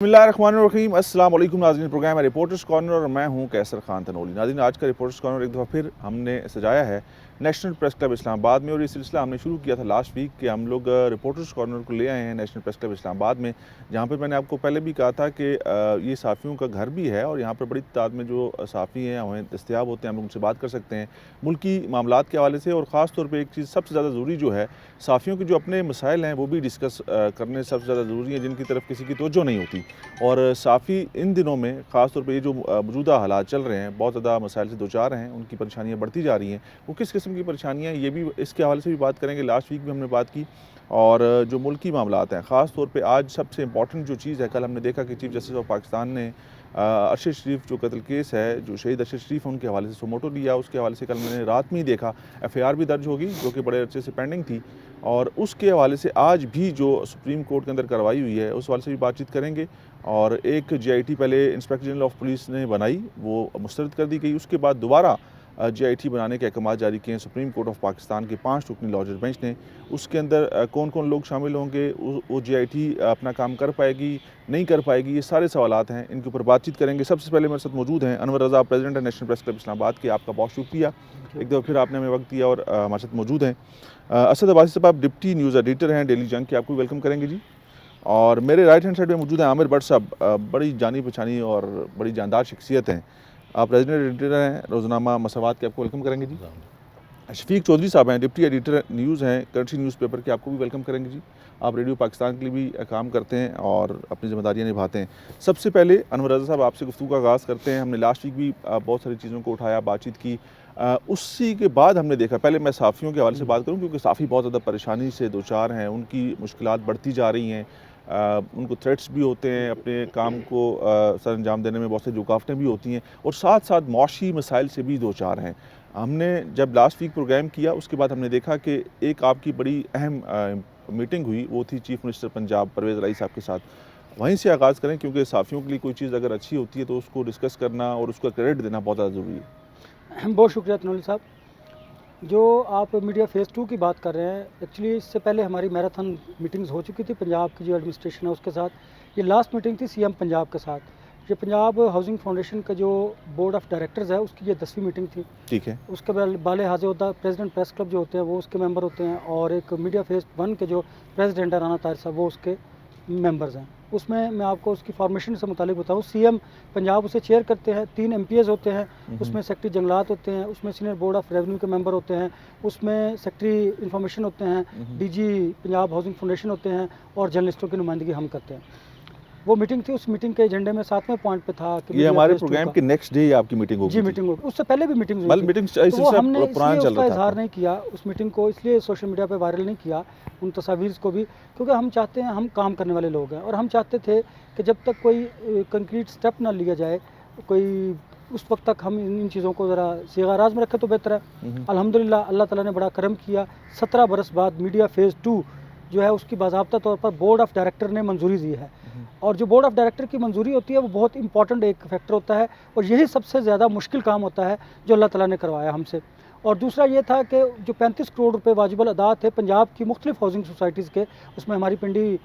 बिस्मिल्लाहिर्रहमानिर्रहीम। अस्सलाम वालेकुम नाज़रीन, प्रोग्राम है रिपोर्टर्स कॉर्नर और मैं हूं कैसर खान तनोली। नाज़रीन, आज का रिपोर्टर्स कॉर्नर एक दफ़ा फिर हमने सजाया है नेशनल प्रेस क्लब इस्लामाबाद में, और ये सिलसिला हमने शुरू किया था लास्ट वीक कि हम लोग रिपोर्टर्स कॉर्नर को ले आए हैं नेशनल प्रेस क्लब इस्लामाबाद में, जहाँ पर मैंने आपको पहले भी कहा था कि ये सहाफ़ियों का घर भी है और यहाँ पर बड़ी तादाद में जो सहाफ़ी हैं हमें दस्तयाब होते हैं, हम लोग उनसे बात कर सकते हैं मुल्की मामलात के हवाले से। और ख़ास तौर पर एक चीज़ सबसे ज़्यादा ज़रूरी जो है, सहाफ़ियों के जो अपने मसाइल हैं वो भी डिस्कस करने सबसे ज़्यादा ज़रूरी है, जिनकी तरफ किसी की तवज्जो नहीं होती। और सहाफ़ी इन दिनों में ख़ास तौर पे ये जो मौजूदा हालात चल रहे हैं, बहुत ज़्यादा मसाइल से दो चार हैं, उनकी परेशानियाँ बढ़ती जा रही हैं। वो किस किस्म की परेशानियाँ हैं, ये भी इसके हवाले से भी बात करेंगे। लास्ट वीक भी हमने बात की। और जो मुल्की मामलात हैं, ख़ास तौर पे आज सबसे इम्पॉर्टेंट जो चीज़ है, कल हमने देखा कि चीफ़ जस्टिस ऑफ पाकिस्तान ने अरशद शरीफ जो कत्ल केस है, जो शहीद अरशद शरीफ हैं, उनके हवाले से सुमोटो लिया। उसके हवाले से कल मैंने रात में ही देखा FIR भी दर्ज होगी, जो कि बड़े अर्से से पेंडिंग थी। और उसके हवाले से आज भी जो सुप्रीम कोर्ट के अंदर कार्रवाई हुई है, उस हवाले से भी बातचीत करेंगे। और एक JIT पहले इंस्पेक्टर जनरल ऑफ पुलिस ने बनाई, वो मुस्तरद कर दी गई। उसके बाद दोबारा JIT बनाने के अहकाम जारी किए हैं सुप्रीम कोर्ट ऑफ पाकिस्तान के 5 रुकनी लॉ जज बेंच ने। उसके अंदर कौन कौन लोग शामिल होंगे, वो JIT अपना काम कर पाएगी, नहीं कर पाएगी, ये सारे सवालात हैं, इनके ऊपर बातचीत करेंगे। सबसे पहले मेरे साथ मौजूद हैं अनवर रज़ा, प्रेसिडेंट है नेशनल प्रेस क्लब इस्लामाबाद के। आपका बहुत शुक्रिया, एक दफ़ा फिर आपने हमें वक्त दिया और हमारे साथ मौजूद हैं असद अब्बासी साहब, आप डिप्टी न्यूज़ एडिटर हैं डेली जंग के, आपको वेलकम करेंगे जी। और मेरे राइट हैंड साइड में मौजूद हैं आमिर भट्ट साहब, बड़ी जानी पहचानी और बड़ी जानदार शख्सियत हैं, आप रेजिडेंट एडिटर हैं रोज़नामा मसावात के, आपको वेलकम करेंगे जी। शफीक चौधरी साहब हैं, डिप्टी एडिटर न्यूज़ हैं करंसी न्यूज़पेपर के, आपको भी वेलकम करेंगे जी। आप रेडियो पाकिस्तान के लिए भी काम करते हैं और अपनी जिम्मेदारियाँ निभाते हैं। सबसे पहले अनवर रज़ा साहब, आपसे गुफ्तगू का आगाज़ करते हैं। हमने लास्ट वीक भी बहुत सारी चीज़ों को उठाया, बातचीत की। उसी के बाद हमने देखा, पहले मैं सहाफ़ियों के हवाले से बात करूँ, क्योंकि सहाफ़ी बहुत ज़्यादा परेशानी से दो चार हैं, उनकी मुश्किलात बढ़ती जा रही हैं। उनको थ्रेट्स भी होते हैं, अपने काम को सर अंजाम देने में बहुत सारी रुकावटें भी होती हैं, और साथ साथ मुआशी मसाइल से भी दो चार हैं। हमने जब लास्ट वीक प्रोग्राम किया, उसके बाद हमने देखा कि एक आपकी बड़ी अहम मीटिंग हुई, वो थी चीफ़ मिनिस्टर पंजाब परवेज़ इलाही साहब के साथ। वहीं से आगाज़ करें, क्योंकि सहाफ़ियों के लिए कोई चीज़ अगर अच्छी होती है तो उसको डिस्कस करना और उसका क्रेडिट देना बहुत ज़्यादा ज़रूरी है। बहुत शुक्रिया तनोली साहब। जो आप मीडिया फ़ेज़ 2 की बात कर रहे हैं, एक्चुअली इससे पहले हमारी मैराथन मीटिंग्स हो चुकी थी पंजाब की जो एडमिनिस्ट्रेशन है उसके साथ। ये लास्ट मीटिंग थी CM पंजाब के साथ। ये पंजाब हाउसिंग फाउंडेशन का जो बोर्ड ऑफ डायरेक्टर्स है, उसकी ये 10वीं मीटिंग थी। ठीक है। उसके बाले हाज़िर होता प्रेसिडेंट प्रेस क्लब जो होते हैं वो उसके मेंबर होते हैं, और एक मीडिया फ़ेज़ 1 के जो प्रेसिडेंट है राना ताहिर साहब, वो उसके मेंबर्स हैं। उसमें मैं आपको उसकी फॉर्मेशन से मुतालिक बताऊँ, CM पंजाब उसे चेयर करते हैं, 3 MPs होते हैं, उसमें सेक्रेटरी जंगलात होते हैं, उसमें सीनियर बोर्ड ऑफ रेवेन्यू के मेंबर होते हैं, उसमें सेक्रेटरी इंफॉर्मेशन होते हैं, DG पंजाब हाउसिंग फाउंडेशन होते हैं, और जर्नलिस्टों की नुमाइंदगी हम करते हैं। वो मीटिंग थी, उस मीटिंग के एजेंडे में 7वें पॉइंट पे था कि ये हमारे प्रोग्राम के नेक्स्ट डे आपकी मीटिंग होगी? जी, मीटिंग होगी। उससे पहले भी मीटिंग हुई थी। मीटिंग तो हमने पुराना इसलिए चल उसका रहा था इज़हार नहीं किया, उस मीटिंग को इसलिए सोशल मीडिया पे वायरल नहीं किया, उन तस्वीर को भी, क्योंकि हम चाहते हैं, हम काम करने वाले लोग हैं, और हम चाहते थे कि जब तक कोई कंक्रीट स्टेप ना लिया जाए, कोई उस वक्त तक हम इन चीज़ों को ज़रा सीगाराज में रखें तो बेहतर है। अल्हम्दुलिल्लाह अल्लाह ताला ने बड़ा करम किया, 17 बरस बाद मीडिया फ़ेज़ 2 जो है उसकी बाज़ाब्ता तौर पर बोर्ड ऑफ डायरेक्टर ने मंजूरी दी है। और जो बोर्ड ऑफ डायरेक्टर की मंजूरी होती है वो बहुत इंपॉर्टेंट एक फैक्टर होता है, और यही सबसे ज़्यादा मुश्किल काम होता है जो अल्लाह ताला ने करवाया हमसे। और दूसरा ये था कि जो 35 करोड़ रुपए वाजिबल अदा थे पंजाब की मुख्तलिफ हाउसिंग सोसाइटीज़ के, उसमें हमारी Pindi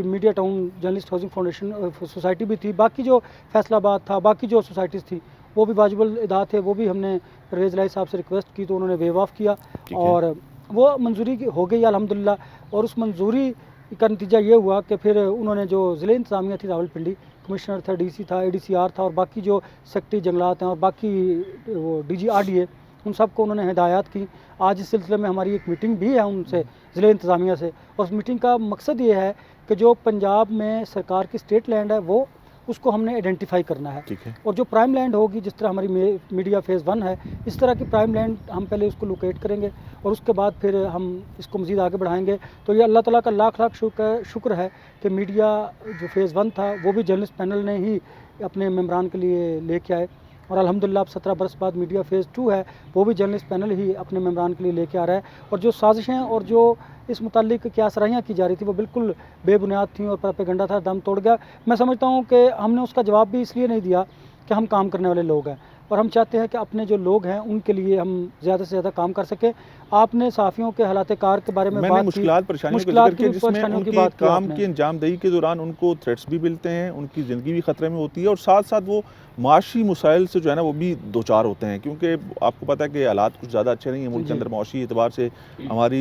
media town journalist housing foundation society भी थी, बाकी जो फैसलाबाद था, बाकी जो सोसाइटीज़ थी वो भी वाजिबल अदा थे। वो भी हमने परवेज़ इलाही साहब से रिक्वेस्ट की तो उन्होंने वेव ऑफ किया, और वो मंजूरी हो गई अल्हम्दुलिल्लाह। और उस मंजूरी का नतीजा ये हुआ कि फिर उन्होंने जो ज़िले इंतज़ामिया थी रावलपिंडी, कमिश्नर था, DC था, ADCR था, और बाकी जो सेक्रेटरी जंगलात हैं और बाकी वो DG RDA, उन सबको उन्होंने हिदायत की। आज इस सिलसिले में हमारी एक मीटिंग भी है उनसे, ज़िले इंतज़ामिया से, और उस मीटिंग का मकसद ये है कि जो पंजाब में सरकार की स्टेट लैंड है वो उसको हमने आइडेंटिफाई करना है। और जो प्राइम लैंड होगी, जिस तरह हमारी मीडिया फ़ेज़ 1 है, इस तरह की प्राइम लैंड हम पहले उसको लोकेट करेंगे और उसके बाद फिर हम इसको मज़ीद आगे बढ़ाएंगे। तो ये अल्लाह ताला का लाख लाख शुक्र है कि मीडिया जो फ़ेज़ 1 था वो भी जर्नलिस्ट पैनल ने ही अपने मेम्बरान के लिए लेके आए, और अल्हम्दुलिल्लाह अब 17 बरस बाद मीडिया फ़ेज़ 2 है, वो भी जर्नलिस्ट पैनल ही अपने मेम्बरान के लिए लेके आ रहा है। और जो साजिशें और जो इस मुताल्लिक क्या सराहियाँ की जा रही थी वो बिल्कुल बेबुनियाद थी और प्रोपेगेंडा था, दम तोड़ गया। मैं समझता हूँ कि हमने उसका जवाब भी इसलिए नहीं दिया कि हम काम करने वाले लोग हैं, और हम चाहते हैं कि अपने जो लोग हैं उनके लिए हम ज़्यादा से ज़्यादा काम कर सकें। आपने सहाफ़ियों के हालात कार के बारे में मैंने बात की, मुश्किलात परेशानियों का मुश्किलात जिक्र किया की जिसमें परेशानियों की उनके बात की काम आपने। की अंजामदही के दौरान उनको थ्रेट्स भी मिलते हैं, उनकी ज़िंदगी भी ख़तरे में होती है और साथ साथ वो माशी मसाइल से जो है ना वो भी दो चार होते हैं, क्योंकि आपको पता है कि हालात कुछ ज़्यादा अच्छे नहीं हैं मुल्क के जी। अंदर, माशी एतबार से हमारी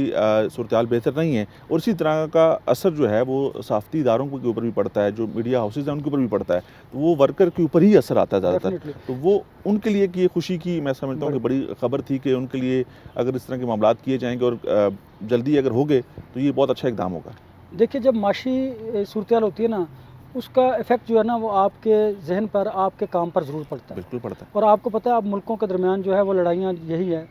सूरत हाल बेहतर नहीं है और इसी तरह का असर जो है वो सहाफ़ती इदारों के ऊपर भी पड़ता है, जो मीडिया हाउसेज़ हैं उनके ऊपर भी पड़ता है, तो वो वर्कर के ऊपर ही असर आता है ज़्यादातर। डेफिनेटली। तो वो उनके लिए कि ये खुशी की मैं समझता हूँ कि बड़ी खबर थी कि उनके लिए अगर इस तरह के मामलात किए जाएंगे और जल्दी अगर हो गए तो ये बहुत अच्छा इकदाम होगा। देखिए, जब माशी सूरत-हाल होती है ना, उसका इफ़ेक्ट जो है ना वो आपके ज़हन पर, आपके काम पर ज़रूर पड़ता है। बिल्कुल पड़ता है। और आपको पता है, अब मुल्कों के दरमियान जो है वो लड़ाइयाँ यही है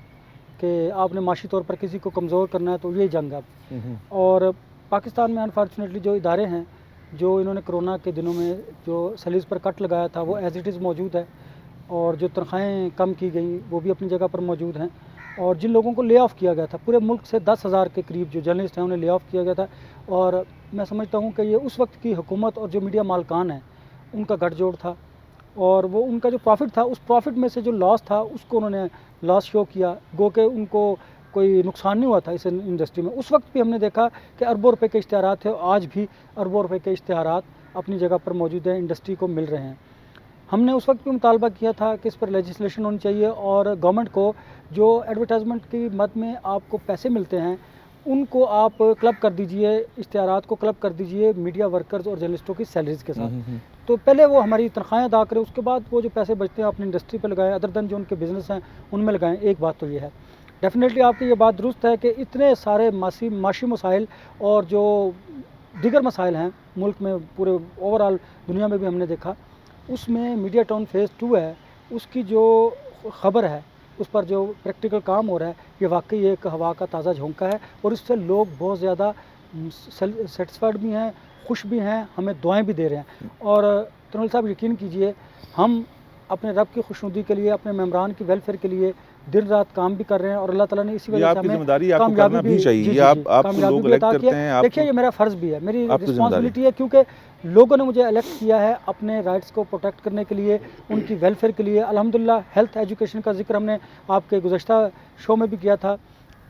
कि आपने माशी तौर पर किसी को कमज़ोर करना है, तो यही जंग है अब। और पाकिस्तान में अनफॉर्चुनेटली जो इदारे हैं, जो इन्होंने कोरोना के दिनों में जो सैलरीज़ पर कट लगाया था, वो एज़ इट इज़ मौजूद है और जो तनख्वाहें कम की गई वो भी अपनी जगह पर मौजूद हैं। और जिन लोगों को ले ऑफ़ किया गया था, पूरे मुल्क से 10,000 के करीब जो जर्नलिस्ट हैं उन्हें ले ऑफ़ किया गया था। और मैं समझता हूँ कि ये उस वक्त की हुकूमत और जो मीडिया मालकान हैं उनका गठजोड़ था और वो उनका जो प्रॉफिट था, उस प्रॉफिट में से जो लॉस था उसको उन्होंने लॉस शो किया, गो के उनको कोई नुकसान नहीं हुआ था इस इंडस्ट्री में। उस वक्त भी हमने देखा कि अरबों रुपए के इश्तिहारात थे और आज भी अरबों रुपए के इश्तिहारात अपनी जगह पर मौजूद हैं, इंडस्ट्री को मिल रहे हैं। हमने उस वक्त भी मुतालबा किया था कि इस पर लेजिस्लेशन होनी चाहिए और गवर्नमेंट को जो एडवर्टाइजमेंट की मद में आपको पैसे मिलते हैं उनको आप क्लब कर दीजिए, इश्तिहारात को क्लब कर दीजिए मीडिया वर्कर्स और जर्नलिस्टों की सैलरीज़ के साथ। तो पहले वो हमारी तनख्वाहें अदा करें, उसके बाद वो जो पैसे बचते हैं अपनी इंडस्ट्री पे लगाएं, अदर देन जो उनके बिज़नेस हैं उनमें लगाएं। एक बात तो ये है, डेफिनेटली आपकी ये बात दुरुस्त है कि इतने सारे माशी मसाइल और जो दीगर मसाइल हैं मुल्क में, पूरे ओवरऑल दुनिया में भी हमने देखा, उसमें मीडिया टाउन फेज़ 2 है, उसकी जो ख़बर है, उस पर जो प्रैक्टिकल काम हो रहा है, ये वाकई एक हवा का ताज़ा झोंका है और इससे लोग बहुत ज़्यादा सेटिस्फाइड भी हैं, खुश भी हैं, हमें दुआएं भी दे रहे हैं। और तनवीर साहब यकीन कीजिए, हम अपने रब की खुशनुदी के लिए, अपने मेम्बरान की वेलफेयर के लिए दिन रात काम भी कर रहे हैं और अल्लाह ताला ने इसी ये वजह से आपकी हमें जिम्मेदारी आपको कामयाबी करना भी, भी चाहिए। जी ये जी जी, आपको कामयाबी लोग भी इलेक्ट अता करते किया। हैं, देखिए, आपकी ये मेरा फ़र्ज़ भी है, मेरी आपकी जिम्मेदारी। रिस्पॉन्सिबिलिटी है, क्योंकि लोगों ने मुझे इलेक्ट किया है अपने राइट्स को प्रोटेक्ट करने के लिए, उनकी वेलफेयर के लिए। अल्हम्दुलिल्लाह हेल्थ एजुकेशन का जिक्र हमने आपके गुज़श्ता शो में भी किया था।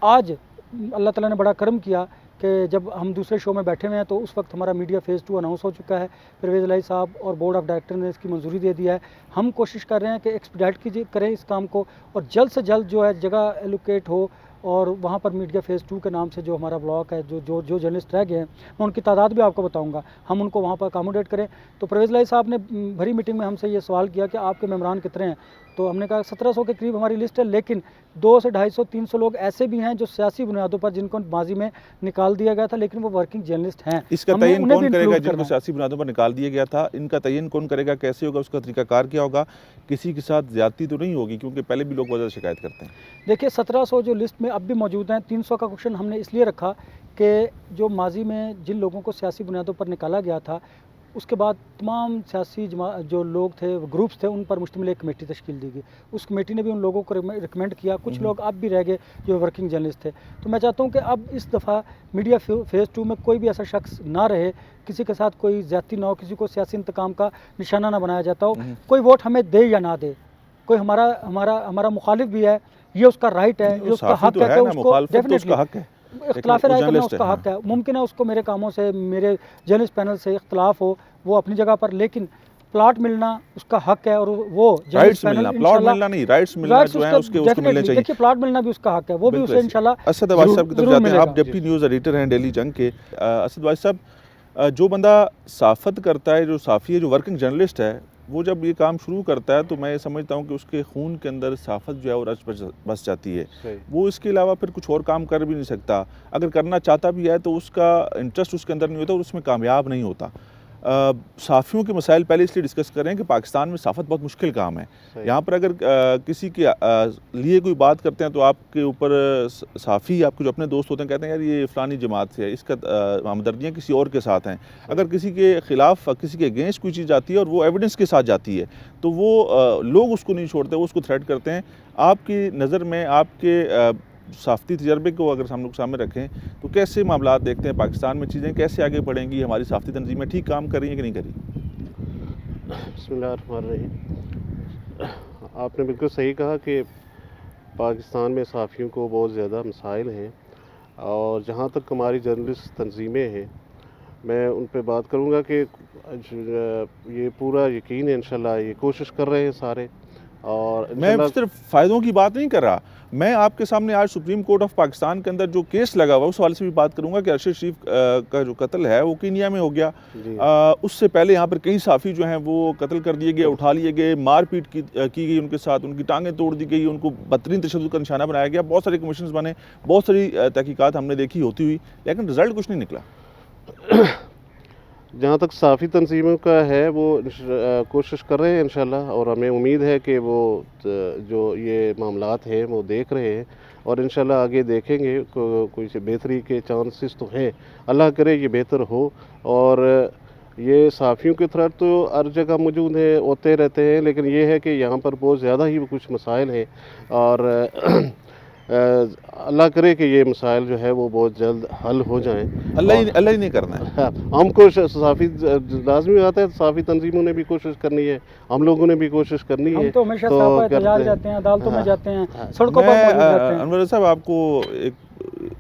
आज अल्लाह ताला ने बड़ा करम किया कि जब हम दूसरे शो में बैठे हुए हैं तो उस वक्त हमारा मीडिया फेज़ 2 अनाउंस हो चुका है। परवेज़ इलाही साहब और बोर्ड ऑफ डायरेक्टर ने इसकी मंजूरी दे दिया है। हम कोशिश कर रहे हैं कि एक्सपीडाइट करें इस काम को और जल्द से जल्द जो है जगह एलोकेट हो और वहाँ पर मीडिया फेज़ 2 के नाम से जो हमारा ब्लॉक है, जो जर्नलिस्ट रह गए हैं, मैं उनकी तादाद भी आपको बताऊँगा, हम उनको वहाँ पर अकोमोडेट करें। तो परवेज़ इलाही साहब ने भरी मीटिंग में हमसे ये सवाल किया कि आपके मेम्बरान कितने हैं, तो हमने कहा 1700 के करीब हमारी लिस्ट है, लेकिन 200 से 250-300 लोग ऐसे भी हैं जो सियासी बुनियादों पर, जिनको माजी में निकाल दिया गया था, लेकिन वो वर्किंग जर्नलिस्ट हैं। इसका हमने तयन उन्हें भी कौन करेगा इंक्लूड जिनको करना है। सियासी बुनियादों पर निकाल दिया गया था? इनका तयन कौन करेगा, कैसे होगा, उसका तरीकाकार क्या होगा? किसी के साथ ज़्यादती तो नहीं होगी, क्योंकि पहले भी लोग बहुत ज़्यादा शिकायत करते हैं। देखिए, 1700 जो लिस्ट में अब भी मौजूद हैं, 300 का क्वेश्चन हमने इसलिए रखा कि जो माजी में जिन लोगों को सियासी बुनियादों पर निकाला गया था, उसके बाद तमाम सियासी जो लोग थे, ग्रुप्स थे, उन पर मुश्तमिल एक कमेटी तश्कील दी गई। उस कमेटी ने भी उन लोगों को रिकमेंड किया, कुछ लोग अब भी रह गए जो वर्किंग जर्नलिस्ट थे। तो मैं चाहता हूँ कि अब इस दफ़ा मीडिया फेज़ 2 में कोई भी ऐसा शख्स ना रहे, किसी के साथ कोई ज़्यादती ना हो, किसी को सियासी इंतकाम का निशाना ना बनाया जाता हो। कोई वोट हमें दे या ना दे, कोई हमारा मुखालिफ भी है, ये उसका राइट है, ये उसका हक है कि उसको डेफिनेटली इख्तिलाफ़ राय करना उसका हक है। मुमकिन है उसको मेरे कामों से, मेरे जर्नलिस्ट पैनल से इख्तिलाफ़ हो, वो अपनी जगह पर, लेकिन प्लॉट मिलना उसका हक है और वो राइट्स मिलना, प्लॉट मिलना नहीं, राइट्स मिलना जो है उसके मिलने चाहिए। देखिए, प्लॉट मिलना भी उसका हक है, वो भी उसे इंशाल्लाह असद वाइस साहब की तरफ जाते हैं। आप डिप्टी न्यूज़ एडिटर हैं डेली जंग के। असद वाइस साहब, जो बंदा सहाफ़त करता है, जो साफ़ी है, जो वर्किंग जर्नलिस्ट है, वो जब ये काम शुरू करता है तो मैं समझता हूँ कि उसके खून के अंदर सहाफ़त जो है वो रच बस जाती है। वो इसके अलावा फिर कुछ और काम कर भी नहीं सकता। अगर करना चाहता भी है तो उसका इंटरेस्ट उसके अंदर नहीं होता और उसमें कामयाब नहीं होता। सहाफ़ियों के मसाइल पहले इसलिए डिस्कस कर रहे हैं कि पाकिस्तान में सहाफ़त बहुत मुश्किल काम है। यहाँ पर अगर किसी के लिए कोई बात करते हैं तो आपके ऊपर सहाफ़ी, आपके जो अपने दोस्त होते हैं, कहते हैं यार ये फ़लानी जमात से है, इसका हमदर्दियाँ किसी और के साथ हैं। अगर किसी के ख़िलाफ़, किसी के अगेंस्ट कोई चीज़ जाती है और वो एविडेंस के साथ जाती है तो वो लोग उसको नहीं छोड़ते, वो उसको थ्रेट करते हैं। आपकी नज़र में, आपके सहाफ़ती तजर्बे को अगर हम लोग सामने रखें तो कैसे मामलात देखते हैं पाकिस्तान में, चीज़ें कैसे आगे बढ़ेंगी, हमारी सहाफ़ती तंजीमें ठीक काम कर रही हैं कि नहीं कर रही? बिस्मिल्लाहिर्रहमानिर्रहीम। आपने बिल्कुल सही कहा कि पाकिस्तान में सहाफ़ियों को बहुत ज़्यादा मसाइल हैं, और जहाँ तक हमारी जर्नलिस्ट तंजीमें हैं, मैं उन पे बात करूँगा कि ये पूरा यकीन है, इंशाल्लाह ये कोशिश कर रहे हैं सारे, और मैं इंशाल्लाह सिर्फ फ़ायदों की बात नहीं कर रहा, मैं आपके सामने आज सुप्रीम कोर्ट ऑफ पाकिस्तान के अंदर जो केस लगा हुआ है उस हवाले से भी बात करूंगा कि अरशद शरीफ का जो कत्ल है वो कीनिया में हो गया। जी उससे पहले यहाँ पर कई साफ़ी जो हैं वो कत्ल कर दिए गए, उठा लिए गए, मारपीट की गई उनके साथ, उनकी टांगें तोड़ दी गई, उनको बदतरीन तशद्दुद का निशाना बनाया गया। बहुत सारे कमीशन बने, बहुत सारी तहकीकात हमने देखी होती हुई, लेकिन रिज़ल्ट कुछ नहीं निकला। जहाँ तक साफ़ी तंजीमों का है वो कोशिश कर रहे हैं इंशाल्लाह, और हमें उम्मीद है कि वो जो ये मामलात हैं वो देख रहे हैं, और इंशाल्लाह आगे देखेंगे कोई से बेहतरी के चांसेस तो हैं, अल्लाह करे ये बेहतर हो। और ये साफ़ियों के थ्रेट तो हर जगह मौजूद है, होते रहते हैं, लेकिन ये है कि यहाँ पर बहुत ज़्यादा ही कुछ मसाइल हैं, और अल्लाह करे कि ये मसाइल जो है वो बहुत जल्द हल हो जाएं। अल्लाह ही नहीं करना है। हाँ, हमको साफ़ी लाजमी बात है, साफ़ी तंजीमों ने भी कोशिश करनी है, हम लोगों ने भी कोशिश करनी है। हम तो हमेशा तो साहब करते एहतजाज हैं। जाते हैं, अदालतों में हाँ, जाते हैं, हाँ। सड़कों पर मैं मौजूद रहते हैं। अनवर साहब आपको